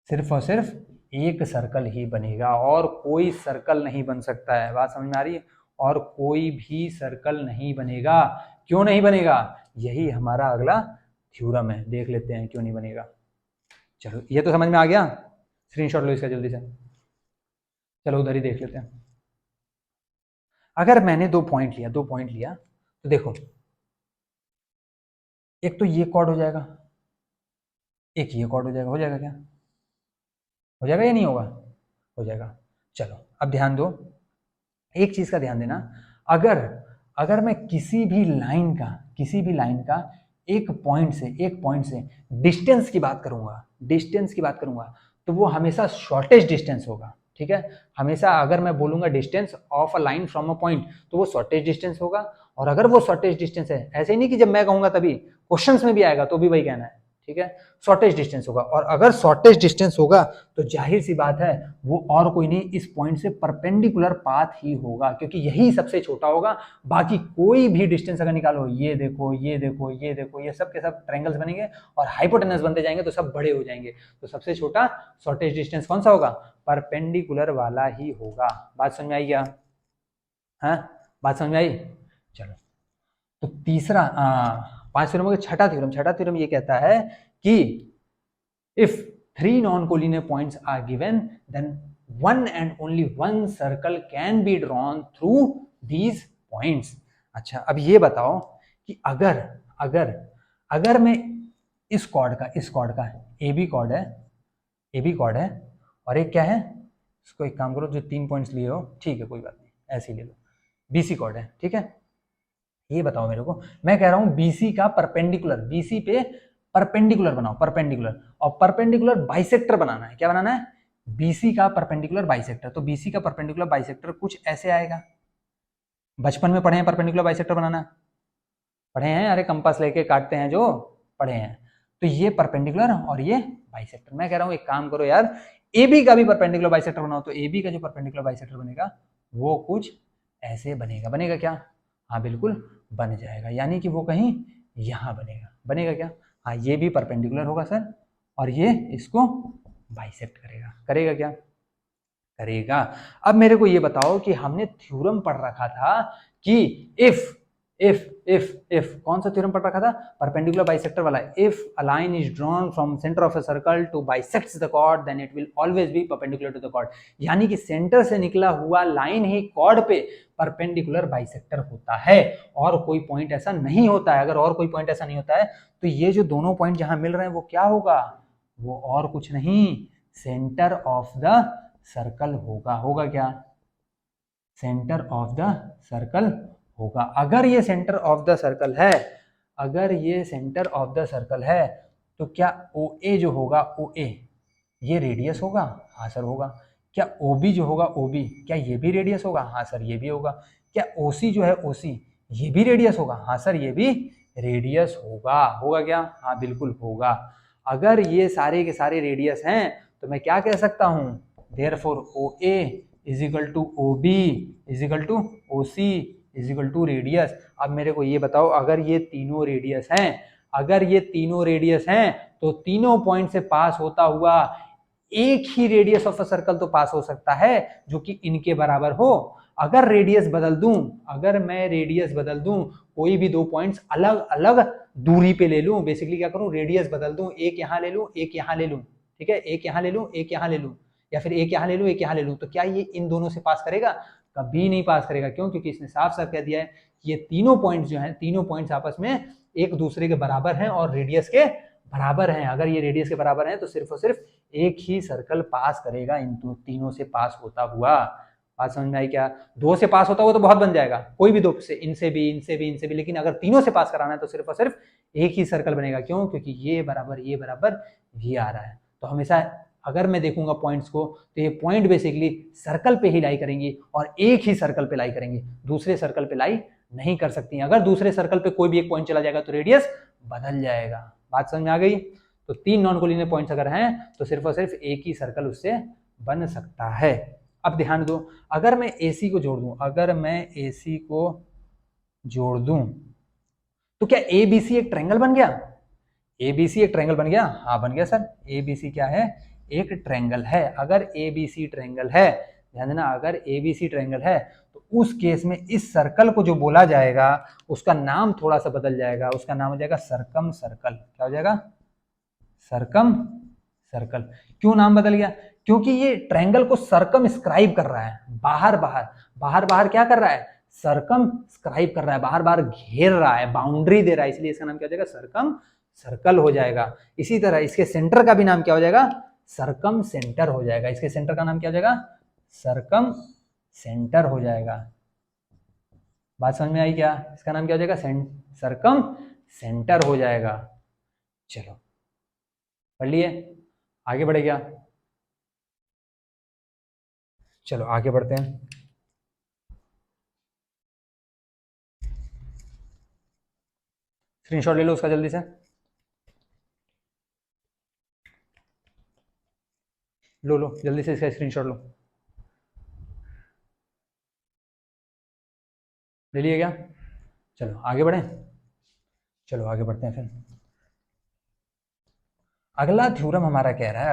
सिर्फ और सिर्फ एक सर्कल ही बनेगा, और कोई सर्कल नहीं बन सकता है। बात समझ में आ रही है? और कोई भी सर्कल नहीं बनेगा। क्यों नहीं बनेगा? यही हमारा अगला थ्योरम है, देख लेते हैं क्यों नहीं बनेगा। चलो ये तो समझ में आ गया, स्क्रीनशॉट लो इसका जल्दी से। चलो उधर ही देख लेते हैं। अगर मैंने 2 पॉइंट लिया, 2 पॉइंट लिया, तो देखो एक तो ये कॉर्ड हो जाएगा, एक ये कॉर्ड हो जाएगा क्या? हो जाएगा या नहीं होगा? हो जाएगा। चलो अब ध्यान दो, एक चीज का ध्यान देना। अगर अगर मैं किसी भी लाइन का एक पॉइंट से डिस्टेंस की बात करूंगा, तो वो हमेशा शॉर्टेस्ट डिस्टेंस होगा, ठीक है। हमेशा अगर मैं बोलूंगा distance of a line from a point, तो वो शॉर्टेस्ट डिस्टेंस होगा। और अगर वो शॉर्टेस्ट डिस्टेंस है, ऐसे ही नहीं कि जब मैं कहूंगा तभी, क्वेश्चंस में भी आएगा तो भी वही कहना है, ठीक है, शॉर्टेज डिस्टेंस होगा। और अगर शॉर्टेज डिस्टेंस होगा तो जाहिर सी बात है वो और कोई नहीं, इस पॉइंट से परपेंडिकुलर पाथ ही होगा, क्योंकि यही सबसे छोटा होगा। बाकी कोई भी डिस्टेंस अगर निकालो, ये देखो ये देखो ये देखो, ये सब के सब ट्रायंगल्स बनेंगे और हाइपोटेनस बनते जाएंगे तो सब बड़े हो जाएंगे। तो सबसे छोटा शॉर्टेज डिस्टेंस कौन सा होगा? परपेंडिकुलर वाला ही होगा। बात समझ में आई क्या? हाँ, बात समझ में आई? चलो, तो तीसरा 5 थ्योरम का छठा थ्योरम ये कहता है कि if 3 non-collinear points are given, then one and only one circle can be drawn through these points। अच्छा, अब ये बताओ कि अगर अगर अगर मैं इस कॉर्ड का ए बी कॉर्ड है और एक क्या है, इसको एक काम करो, जो 3 पॉइंट्स लिए हो, ठीक है कोई बात नहीं, ऐसे ही ले लो, बीसी कॉर्ड है, ठीक है। ये बताओ मेरे को, मैं कह रहा हूं बीसी का परपेंडिकुलर, बीसी पे परपेंडिकुलर बनाओ, परपेंडिकुलर, और परपेंडिकुलर बाइसेक्टर बनाना है। क्या बनाना है? बीसी का परपेंडिकुलर बाइसेक्टर। तो बीसी का परपेंडिकुलर बाइसेक्टर कुछ ऐसे आएगा। बचपन में पढ़े हैं परपेंडिकुलर बाइसेक्टर बनाना? पढ़े हैं, अरे कंपास लेके काटते हैं जो, पढ़े हैं। तो ये परपेंडिकुलर और ये बाइसेक्टर। मैं कह रहा हूं एक काम करो यार, AB का भी परपेंडिकुलर बाइसेक्टर बनाओ। तो AB का जो परपेंडिकुलर बाइसेक्टर बनेगा वो कुछ ऐसे बनेगा। बनेगा क्या? हाँ बिल्कुल बन जाएगा, यानी कि वो कहीं यहां बनेगा। बनेगा क्या? हाँ, ये भी परपेंडिकुलर होगा सर, और ये इसको बाइसेक्ट करेगा। करेगा क्या? करेगा। अब मेरे को ये बताओ कि हमने थ्योरम पढ़ रखा था कि इफ कौन सा थ्योरम पढ़ रखा था? परपेंडिकुलर बाइसेक्टर वाला। If a line is drawn from centre of a circle to bisects the chord, then it will always be perpendicular to the chord. यानी कि सेंटर से निकला हुआ लाइन ही कॉर्ड पे परपेंडिकुलर बाइसेक्टर होता है, और कोई पॉइंट ऐसा नहीं होता है। अगर और कोई पॉइंट ऐसा नहीं होता है तो ये जो दोनों पॉइंट जहां मिल रहे हैं वो क्या होगा? वो और कुछ नहीं, सेंटर ऑफ द सर्कल होगा। होगा क्या? सेंटर ऑफ द सर्कल होगा। अगर ये सेंटर ऑफ द सर्कल है, अगर ये सेंटर ऑफ द सर्कल है, तो क्या OA जो होगा, OA ये रेडियस होगा? हाँ सर होगा। क्या OB जो होगा, OB क्या ये भी रेडियस होगा? हाँ सर ये भी होगा। क्या OC जो है, OC ये भी रेडियस होगा? हाँ सर ये भी रेडियस होगा। होगा क्या? हाँ बिल्कुल होगा। अगर ये सारे के सारे रेडियस हैं तो मैं क्या कह सकता हूं? Therefore OA is equal to OB is equal to OC is equal to radius. अब मेरे को ये बताओ, अगर ये तीनों रेडियस हैं, अगर ये तीनों रेडियस हैं, तो तीनों पॉइंट से पास होता हुआ एक ही रेडियस ऑफ अ सर्कल तो पास हो सकता है जो कि इनके बराबर हो। अगर रेडियस बदल दूं, अगर मैं रेडियस बदल दूं, कोई भी दो पॉइंट्स अलग अलग दूरी पे ले लूं, बेसिकली क्या करूं, रेडियस बदल दूं, एक यहां ले लूं, एक यहां ले लूं, ठीक है, एक यहां ले लूं, एक यहां ले लूं, या फिर एक यहां ले लूं, एक यहां ले लूं, तो क्या ये इन दोनों से पास करेगा? कभी नहीं पास करेगा। क्यों? क्योंकि इसने साफ साफ कह दिया है कि ये तीनों पॉइंट्स जो हैं, तीनों पॉइंट्स आपस में एक दूसरे के बराबर हैं और रेडियस के बराबर हैं। अगर ये रेडियस के बराबर हैं तो सिर्फ और सिर्फ एक ही सर्कल पास करेगा इन तीनों से पास होता हुआ। बात समझ में आई क्या? दो से पास होता हुआ तो बहुत बन जाएगा, कोई भी दो से, इनसे भी, इनसे भी, इनसे भी, लेकिन अगर तीनों से पास कराना है तो सिर्फ और सिर्फ एक ही सर्कल बनेगा। क्यों? क्योंकि ये बराबर ये आ रहा है। तो हमेशा अगर मैं देखूंगा पॉइंट्स को, तो ये पॉइंट बेसिकली सर्कल पे ही लाई करेंगी और एक ही सर्कल पे लाई करेंगी, दूसरे सर्कल पे लाई नहीं कर सकती। अगर दूसरे सर्कल पे कोई भी एक पॉइंट चला जाएगा तो रेडियस बदल जाएगा। बात समझ में आ गई? तो 3 नॉन कोलिनियर पॉइंट्स अगर हैं तो सिर्फ और सिर्फ एक ही सर्कल उससे बन सकता है। अब ध्यान दो, अगर मैं AC को जोड़ दूं, अगर मैं AC को जोड़ दूं, तो क्या ABC एक ट्रायंगल बन गया? ABC एक ट्रायंगल बन गया? हाँ बन गया सर। ABC क्या है? एक ट्रायंगल है। अगर ABC ट्रायंगल है, ध्यान देना, अगर ABC ट्रायंगल है तो उस केस में इस सर्कल को जो बोला जाएगा उसका नाम थोड़ा सा बदल जाएगा। उसका नाम हो जाएगा सर्कम सर्कल। क्या हो जाएगा? Circum circle. क्यों नाम बदल गया? क्योंकि ये ट्रायंगल को सर्कम स्क्राइब कर रहा है, बाहर बाहर क्या कर रहा है? सर्कम स्क्राइब कर रहा है, बाहर बाहर घेर रहा है, बाउंड्री दे रहा है, इसलिए इसका नाम क्या हो जाएगा? सर्कम सर्कल हो जाएगा। इसी तरह इसके सेंटर का भी नाम क्या हो जाएगा? सर्कम सेंटर हो जाएगा। इसके सेंटर का नाम क्या हो जाएगा? सर्कम सेंटर हो जाएगा। बात समझ में आई क्या? इसका नाम क्या हो जाएगा? सर्कम सेंटर हो जाएगा। चलो पढ़ लिए, आगे बढ़े क्या? चलो आगे बढ़ते हैं। स्क्रीनशॉट ले लो उसका जल्दी से। लो लो जल्दी से इसका स्क्रीनशॉट लो। ले लिए क्या? चलो आगे बढ़े। चलो आगे बढ़ते हैं फिर। अगला थ्योरम हमारा कह रहा है,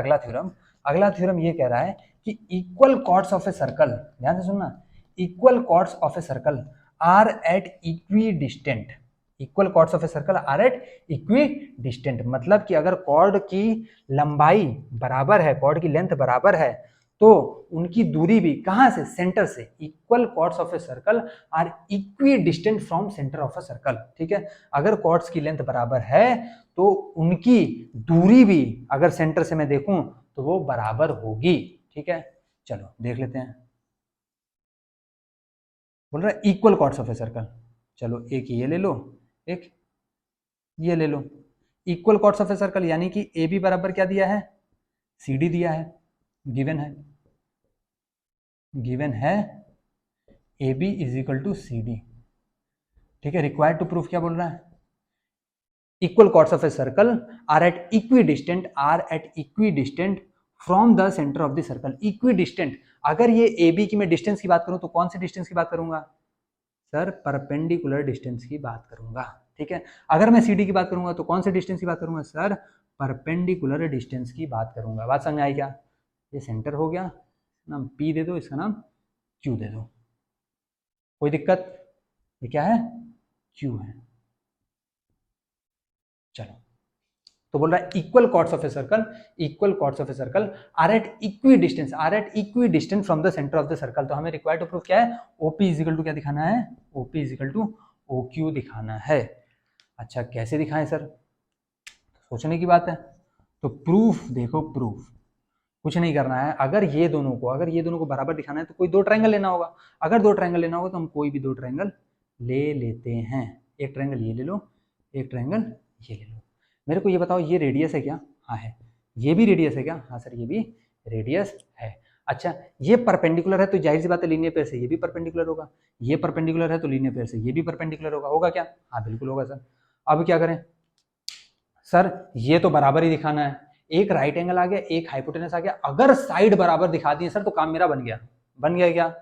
अगला थ्योरम ये कह रहा है कि equal chords of a circle, ध्यान से सुनना, equal chords of a circle are at equidistant, equal chords of a circle are at equidistant, मतलब कि अगर कॉर्ड की लंबाई बराबर है, कॉर्ड की लेंथ बराबर है, तो उनकी दूरी भी कहां से, सेंटर से, equal chords of a circle are equidistant from centre of a circle, ठीक है। अगर कॉर्ड्स की लेंथ बराबर है तो उनकी दूरी भी अगर सेंटर से मैं देखूं तो वो बराबर होगी, ठीक है। चलो देख लेते हैं। बोल रहा है equal chords of a circle, चलो एक ये ले लो, एक ये ले लो। Equal chords of a circle यानी कि ए बी बराबर क्या दिया है, सी डी दिया है, गिवन है, गिवन है A B is equal to C D, ठीक है। रिक्वायर्ड टू प्रूफ क्या बोल रहा है, equal chords of a circle are at equidistant from the centre of the circle, equidistant. अगर ये ए बी की मैं डिस्टेंस की बात करूं तो कौन सी डिस्टेंस की बात करूंगा सर, परपेंडिकुलर डिस्टेंस की बात करूंगा, ठीक है। अगर मैं सी डी की बात करूंगा तो कौन से डिस्टेंस की बात करूंगा सर, परपेंडिकुलर डिस्टेंस की बात करूंगा। बात समझ आई क्या? ये सेंटर हो गया, नाम पी दे दो, इसका नाम क्यू दे दो, कोई दिक्कत? ये क्या है, क्यू है। चलो तो बोल रहा है equal chords of a circle, equal chords of a circle are at equi distance from the centre of the circle. तो हमें रिक्वायर्ड टू प्रूफ क्या है, ओपी इजिकल टू क्या दिखाना है, OP is equal to O Q दिखाना है। अच्छा कैसे दिखाएं सर, सोचने की बात है। तो प्रूफ देखो, प्रूफ कुछ नहीं करना है, अगर ये दोनों को बराबर दिखाना है तो कोई दो ट्रायंगल लेना होगा। अगर दो ट्रायंगल लेना होगा तो हम कोई भी दो ट्रायंगल ले लेते हैं। एक ट्रायंगल ये ले लो, एक ट्रायंगल ये ले लो। मेरे को ये बताओ ये रेडियस है क्या? हाँ है। ये भी रेडियस है क्या? हाँ सर ये भी रेडियस है। अच्छा ये परपेंडिकुलर है तो जाहिर सी बात है लीनियर पेयर से ये भी परपेंडिकुलर होगा, ये परपेंडिकुलर है तो लीनियर पेयर से ये भी परपेंडिकुलर होगा, होगा क्या? हाँ बिल्कुल होगा सर। अब क्या करें सर, ये तो बराबर ही दिखाना है, एक राइट एंगल आ गया, एक हाइपोटेनस आ गया, अगर साइड बराबर दिखा दी सर तो काम मेरा बन गया, बन गया क्या?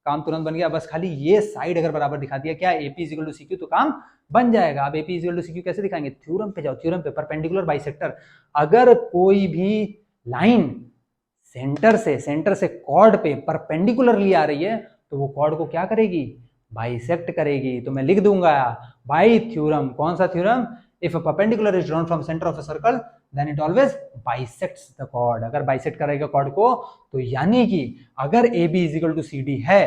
काम तुरंत बन गया, बस खाली ये साइड अगर बराबर दिखा दिया क्या, एपी इक्वल टू सीक्यू, तो काम बन जाएगा। अब एपी इक्वल टू सीक्यू कैसे दिखाएंगे, थ्योरम पे जाओ, थ्योरम पे, परपेंडिकुलर बाइसेक्टर। अगर कोई भी लाइन सेंटर से कॉर्ड पे परपेंडिकुलरली आ रही है तो वो कॉर्ड को क्या करेगी, बाइसेक्ट करेगी। तो मैं लिख दूंगा बाई थ्योरम, कौन सा theorem, if a perpendicular is drawn from center of a circle then it always bisects the chord। अगर बाइसेक्ट करेगा कॉर्ड को तो यानी कि अगर AB is equal to CD है,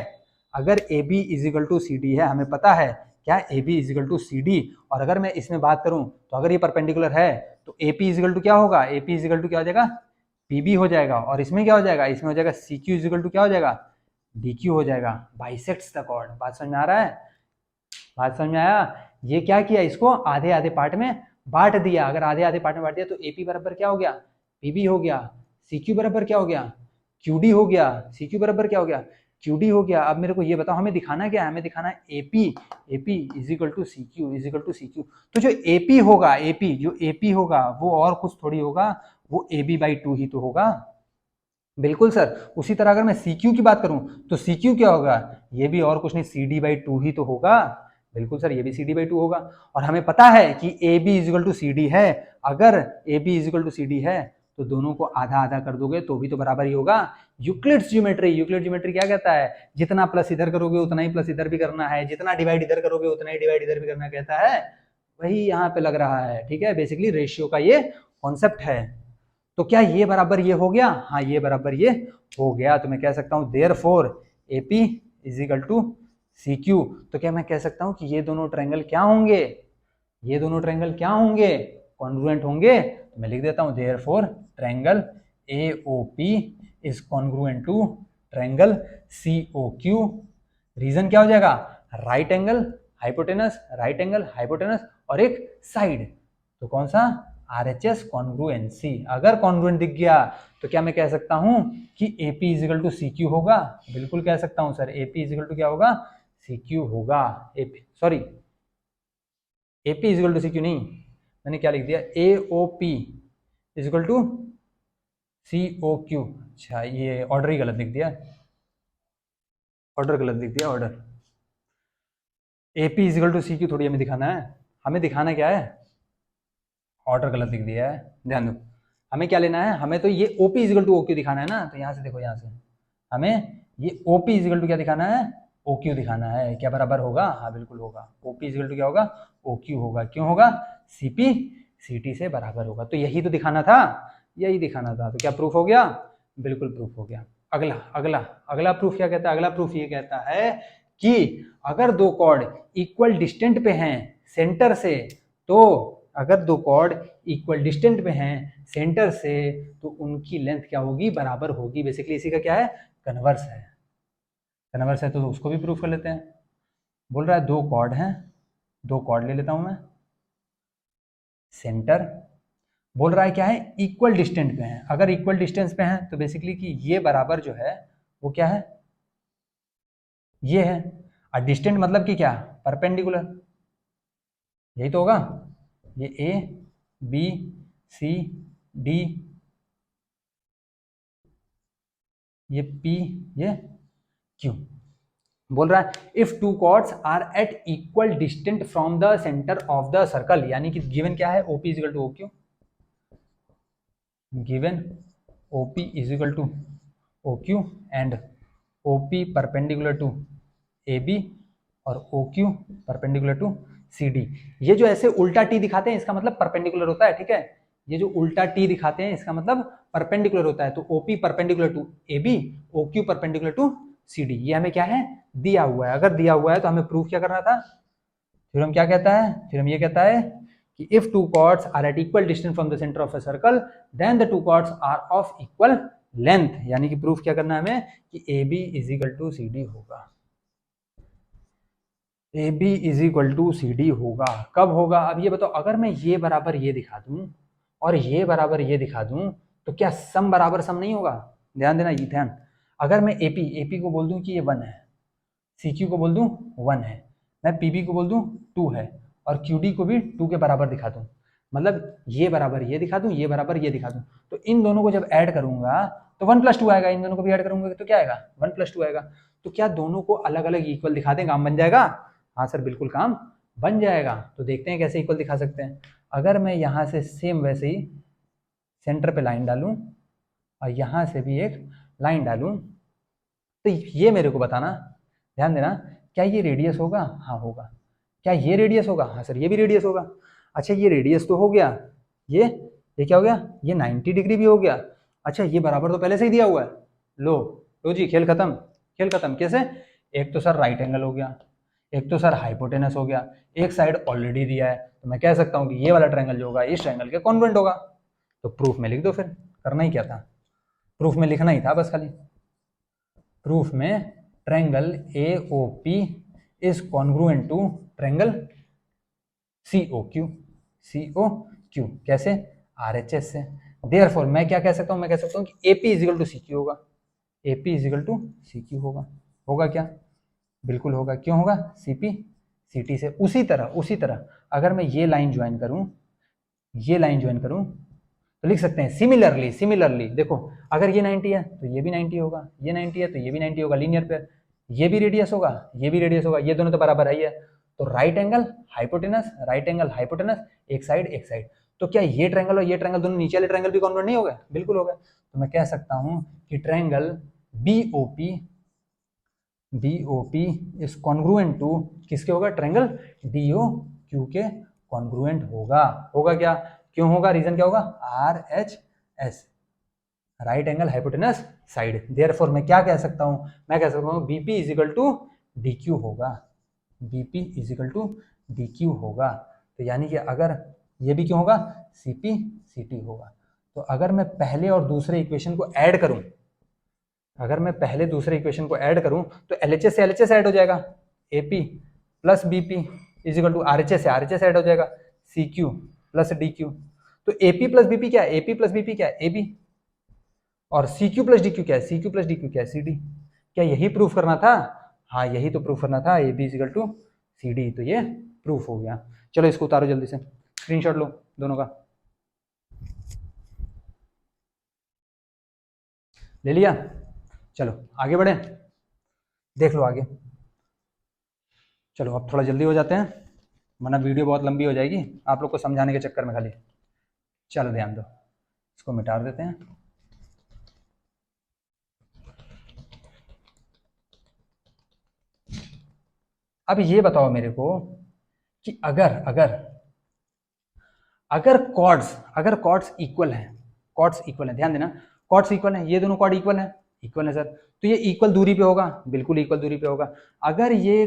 अगर AB is equal to CD है, हमें पता है क्या AB is equal to CD, और अगर मैं इसमें बात करूं तो अगर ये परपेंडिकुलर है तो AP is equal to क्या होगा, AP is equal to क्या हो जाएगा, PB हो जाएगा, और इसमें क्या हो जाएगा, इसमें हो जाएगा CQ is equal to क्या हो जाएगा, DQ हो जाएगा, बाइसेक्ट्स द कॉर्ड। बात समझ में आ रहा है, बात समझ में आया? ये क्या किया, इसको आधे आधे पार्ट में बांट दिया। अगर आधे आधे पार्ट में बांट दिया तो एपी बराबर क्या हो गया, पीबी हो गया, सीक्यू बराबर क्या हो गया, क्यूडी हो गया, सीक्यू बराबर क्या हो गया, क्यूडी हो गया। अब मेरे को ये बताओ हमें दिखाना क्या है, हमें दिखाना है AP, AP is equal to CQ, is equal to CQ. तो जो एपी होगा, एपी जो एपी होगा वो और कुछ थोड़ी होगा, वो एबी बाई 2 ही तो होगा। बिल्कुल सर। उसी तरह अगर मैं सीक्यू की बात करूं तो सीक्यू क्या होगा, ये भी और कुछ नहीं, सी डी बाई 2 ही तो होगा। बिल्कुल सर, ये भी सी डी बाई 2 होगा। और हमें पता है कि A B is equal to C D है, अगर A B is equal to C D है तो दोनों को आधा आधा कर दोगे तो भी तो बराबर ही होगा। यूक्लिड्स ज्योमेट्री, यूक्लिड ज्योमेट्री क्या कहता है, जितना प्लस इधर करोगे उतना ही प्लस इधर भी करना है, जितना डिवाइड इधर करोगे उतना ही डिवाइड इधर भी करना, कहता है वही यहाँ पे लग रहा है। ठीक है, बेसिकली रेशियो का ये कॉन्सेप्ट है। तो क्या ये बराबर ये हो गया, हाँ ये बराबर ये हो गया। तो मैं कह सकता हूं therefore AP is equal to CQ। तो क्या मैं कह सकता हूं कि ये दोनों ट्रायंगल क्या होंगे, ये दोनों ट्रायंगल क्या होंगे, कॉन्ग्रुएंट होंगे। तो मैं लिख देता हूं therefore triangle AOP is congruent to triangle COQ। Reason क्या हो जाएगा, right angle hypotenuse, right angle hypotenuse और एक साइड। तो कौन सा, RHS कॉन्ग्रुएंसी। अगर कॉन्ग्रुएंट दिख गया तो क्या मैं कह सकता हूं कि AP इजिकल टू CQ होगा, बिल्कुल कह सकता हूं सर, AP इजिकल टू क्या होगा, CQ होगा। Sorry AP is equal to CQ नहीं, मैंने क्या लिख दिया, AOP इजिकल टू COQ। अच्छा ये ऑर्डर ही गलत लिख दिया, ऑर्डर गलत लिख दिया, order. AP is equal to CQ थोड़ी हमें दिखाना है, हमें दिखाना क्या है, ऑर्डर गलत लिख दिया है, ध्यान दो। हमें क्या लेना है, हमें तो ये OP इजिकल टू OQ दिखाना है ना, तो यहाँ से देखो, यहाँ से हमें ये OP इजिकल टू क्या दिखाना है, OQ दिखाना है। क्या बराबर होगा, हाँ बिल्कुल होगा, OP इजिकल टू क्या होगा, OQ होगा। क्यों होगा, CP CT से बराबर होगा। तो यही तो दिखाना था, यही दिखाना था। तो क्या प्रूफ हो गया, बिल्कुल प्रूफ हो गया। अगला अगला अगला प्रूफ क्या कहता है, अगला प्रूफ ये कहता है कि अगर दो कॉर्ड इक्वल डिस्टेंट पे हैं सेंटर से, तो अगर दो कॉर्ड इक्वल डिस्टेंट पे हैं सेंटर से, तो उनकी लेंथ क्या होगी, बराबर होगी। बेसिकली इसी का क्या है, कन्वर्स है। कन्वर्स है तो उसको भी प्रूफ कर लेते हैं। बोल रहा है दो कॉर्ड हैं, दो कॉर्ड ले लेता हूं मैं, सेंटर बोल रहा है क्या है, इक्वल डिस्टेंस पे हैं। अगर इक्वल डिस्टेंस पे हैं तो बेसिकली कि ये बराबर जो है वो क्या है, ये है। और डिस्टेंट मतलब कि क्या, परपेंडिकुलर, यही तो होगा। ये A B C D, ये P, ये Q। बोल रहा है if two chords are at equal distant from the centre of the circle, यानी कि गिवन क्या है, OP is equal to OQ, given OP is equal to OQ and OP perpendicular to AB और OQ परपेंडिकुलर टू CD। ये जो ऐसे उल्टा T दिखाते हैं इसका मतलब परपेंडिकुलर होता है, ठीक है। ये जो उल्टा T दिखाते हैं इसका मतलब परपेंडिकुलर होता है। तो OP perpendicular to AB, OQ perpendicular to CD, ये हमें क्या है, दिया हुआ है। अगर दिया हुआ है तो हमें प्रूफ क्या करना था, थ्योरम क्या कहता है, थ्योरम ये कहता है कि if two chords are at equal distance from the centre of a circle then the two chords are of equal length. यानी कि प्रूफ क्या करना है हमें कि AB is equal to CD होगा, AB is equal to CD होगा। कब होगा, अब ये बताओ, अगर मैं ये बराबर ये दिखा दूं और ये बराबर ये दिखा दूं तो क्या सम बराबर सम नहीं होगा। ध्यान देना, ये ध्यान। अगर मैं AP को बोल दूं कि ये 1 है, CQ को बोल दूं 1 है, मैं PB को बोल दूं 2 है, और QD को भी 2 के बराबर दिखा दूं, मतलब ये बराबर ये दिखा दूं, ये बराबर ये दिखा दूं, तो इन दोनों को जब ऐड करूंगा तो 1 + 2 आएगा। इन दोनों को भी ऐड करूंगा तो क्या आएगा, 1 + 2 आएगा। तो क्या दोनों को अलग अलग इक्वल दिखा दें, काम बन जाएगा। हाँ सर बिल्कुल काम बन जाएगा। तो देखते हैं कैसे इक्वल दिखा सकते हैं। अगर मैं यहाँ से सेम वैसे ही सेंटर पे लाइन डालूं और यहाँ से भी एक लाइन डालूं, तो ये मेरे को बताना, ध्यान देना, क्या ये रेडियस होगा, हाँ होगा। क्या ये रेडियस होगा, हाँ सर ये भी रेडियस होगा। अच्छा ये रेडियस तो हो गया, ये क्या हो गया, ये 90 डिग्री भी हो गया। अच्छा ये बराबर तो पहले से ही दिया हुआ है। लो लो जी, खेल खत्म, खेल खत्म। कैसे, एक तो सर राइट एंगल हो गया, एक तो सर हाइपोटेनस हो गया, एक साइड ऑलरेडी दिया है, तो मैं कह सकता हूँ कि ये वाला ट्रायंगल जो होगा इस ट्रायंगल के कॉन्वेंट होगा। तो प्रूफ में लिख दो, फिर करना ही क्या था, प्रूफ में लिखना ही था बस खाली। प्रूफ में triangle AOP is congruent to triangle COQ, COQ कैसे, RHS से। देयरफॉर मैं क्या कह सकता हूं, मैं कह सकता हूं कि AP इजिकल टू CQ होगा, AP इजिकल टू CQ होगा। होगा क्या, बिल्कुल होगा। क्यों होगा, CP CT से। उसी तरह अगर मैं ये लाइन ज्वाइन करूं, ये लाइन ज्वाइन करूं, तो लिख सकते हैं सिमिलरली। सिमिलरली देखो, अगर ये 90 है तो ये भी 90 होगा, ये 90 है तो ये भी 90 होगा, लीनियर पेयर। ये भी रेडियस होगा, ये भी रेडियस होगा, ये दोनों तो बराबर है ही है। तो right angle hypotenuse, right angle hypotenuse, एक साइड एक साइड। तो क्या ये ट्रायंगल और ये ट्रायंगल दोनों नीचे वाले ट्रायंगल भी कॉन्वर्ट नहीं हो गए, बिल्कुल हो गए। तो मैं कह सकता हूं कि triangle BOP is congruent to किसके होगा, ट्रायंगल DOQ के कॉन्ग्रुएंट होगा। होगा क्या, क्यों होगा, रीजन क्या होगा, RHS, right angle hypotenuse side. Therefore मैं क्या कह सकता हूं, मैं कह सकता हूं BP इजिकल टू DQ होगा, BP इजिकल टू DQ होगा। तो यानी कि अगर ये भी क्यों होगा, CP CT होगा। तो अगर मैं पहले और दूसरे इक्वेशन को ऐड करूं, अगर मैं पहले दूसरे इक्वेशन को ऐड करूं तो LHS से LHS ऐड हो जाएगा, AP plus BP is equal to RHS से RHS ऐड हो जाएगा, CQ प्लस DQ। तो AP प्लस BP क्या है, AP प्लस BP क्या है, AB, और CQ प्लस DQ क्या है, CQ प्लस DQ क्या है, CD। क्या यही प्रूफ करना था, हाँ यही तो प्रूफ करना था, AB इजिकल टू CD। तो ये प्रूफ हो गया। चलो इसको उतारो जल्दी से, स्क्रीनशॉट लो दोनों का। ले लिया, चलो आगे बढ़े, देख लो आगे। चलो अब थोड़ा जल्दी हो जाते हैं, वरना वीडियो बहुत लंबी हो जाएगी आप लोग को समझाने के चक्कर में खाली। चलो ध्यान दो, इसको मिटा देते हैं। अब ये बताओ मेरे को कि अगर अगर अगर कॉर्ड्स इक्वल है, ध्यान देना, कॉर्ड्स इक्वल है, ये दोनों कॉर्ड इक्वल है सर, तो ये इक्वल दूरी पे होगा, बिल्कुल इक्वल दूरी पे होगा। अगर ये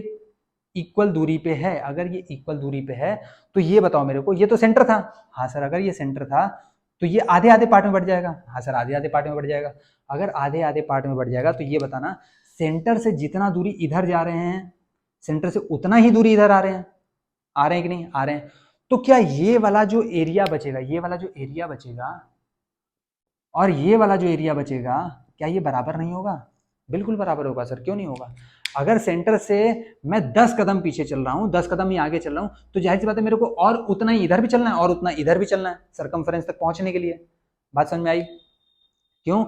इक्वल दूरी पे है, तो ये बताओ मेरे को, ये तो सेंटर था, हाँ सर अगर ये सेंटर था तो ये आधे आधे पार्ट में बढ़ जाएगा, हाँ सर आधे आधे पार्ट में बढ़ जाएगा। अगर आधे आधे पार्ट में बढ़ जाएगा तो ये बताना सेंटर से जितना दूरी इधर जा रहे हैं, सेंटर से उतना ही दूरी इधर आ रहे हैं कि नहीं आ रहे हैं। तो क्या ये वाला जो एरिया बचेगा, और ये वाला जो एरिया बचेगा, क्या ये बराबर नहीं होगा? बिल्कुल बराबर होगा सर, क्यों नहीं होगा? अगर सेंटर से मैं 10 कदम पीछे चल रहा हूं, 10 कदम ही आगे चल रहा हूं, तो जाहिर सी बात है मेरे को और उतना ही इधर भी चलना है और उतना इधर भी चलना है सर्कमफेरेंस तक पहुंचने के लिए। बात समझ में आई? क्यों?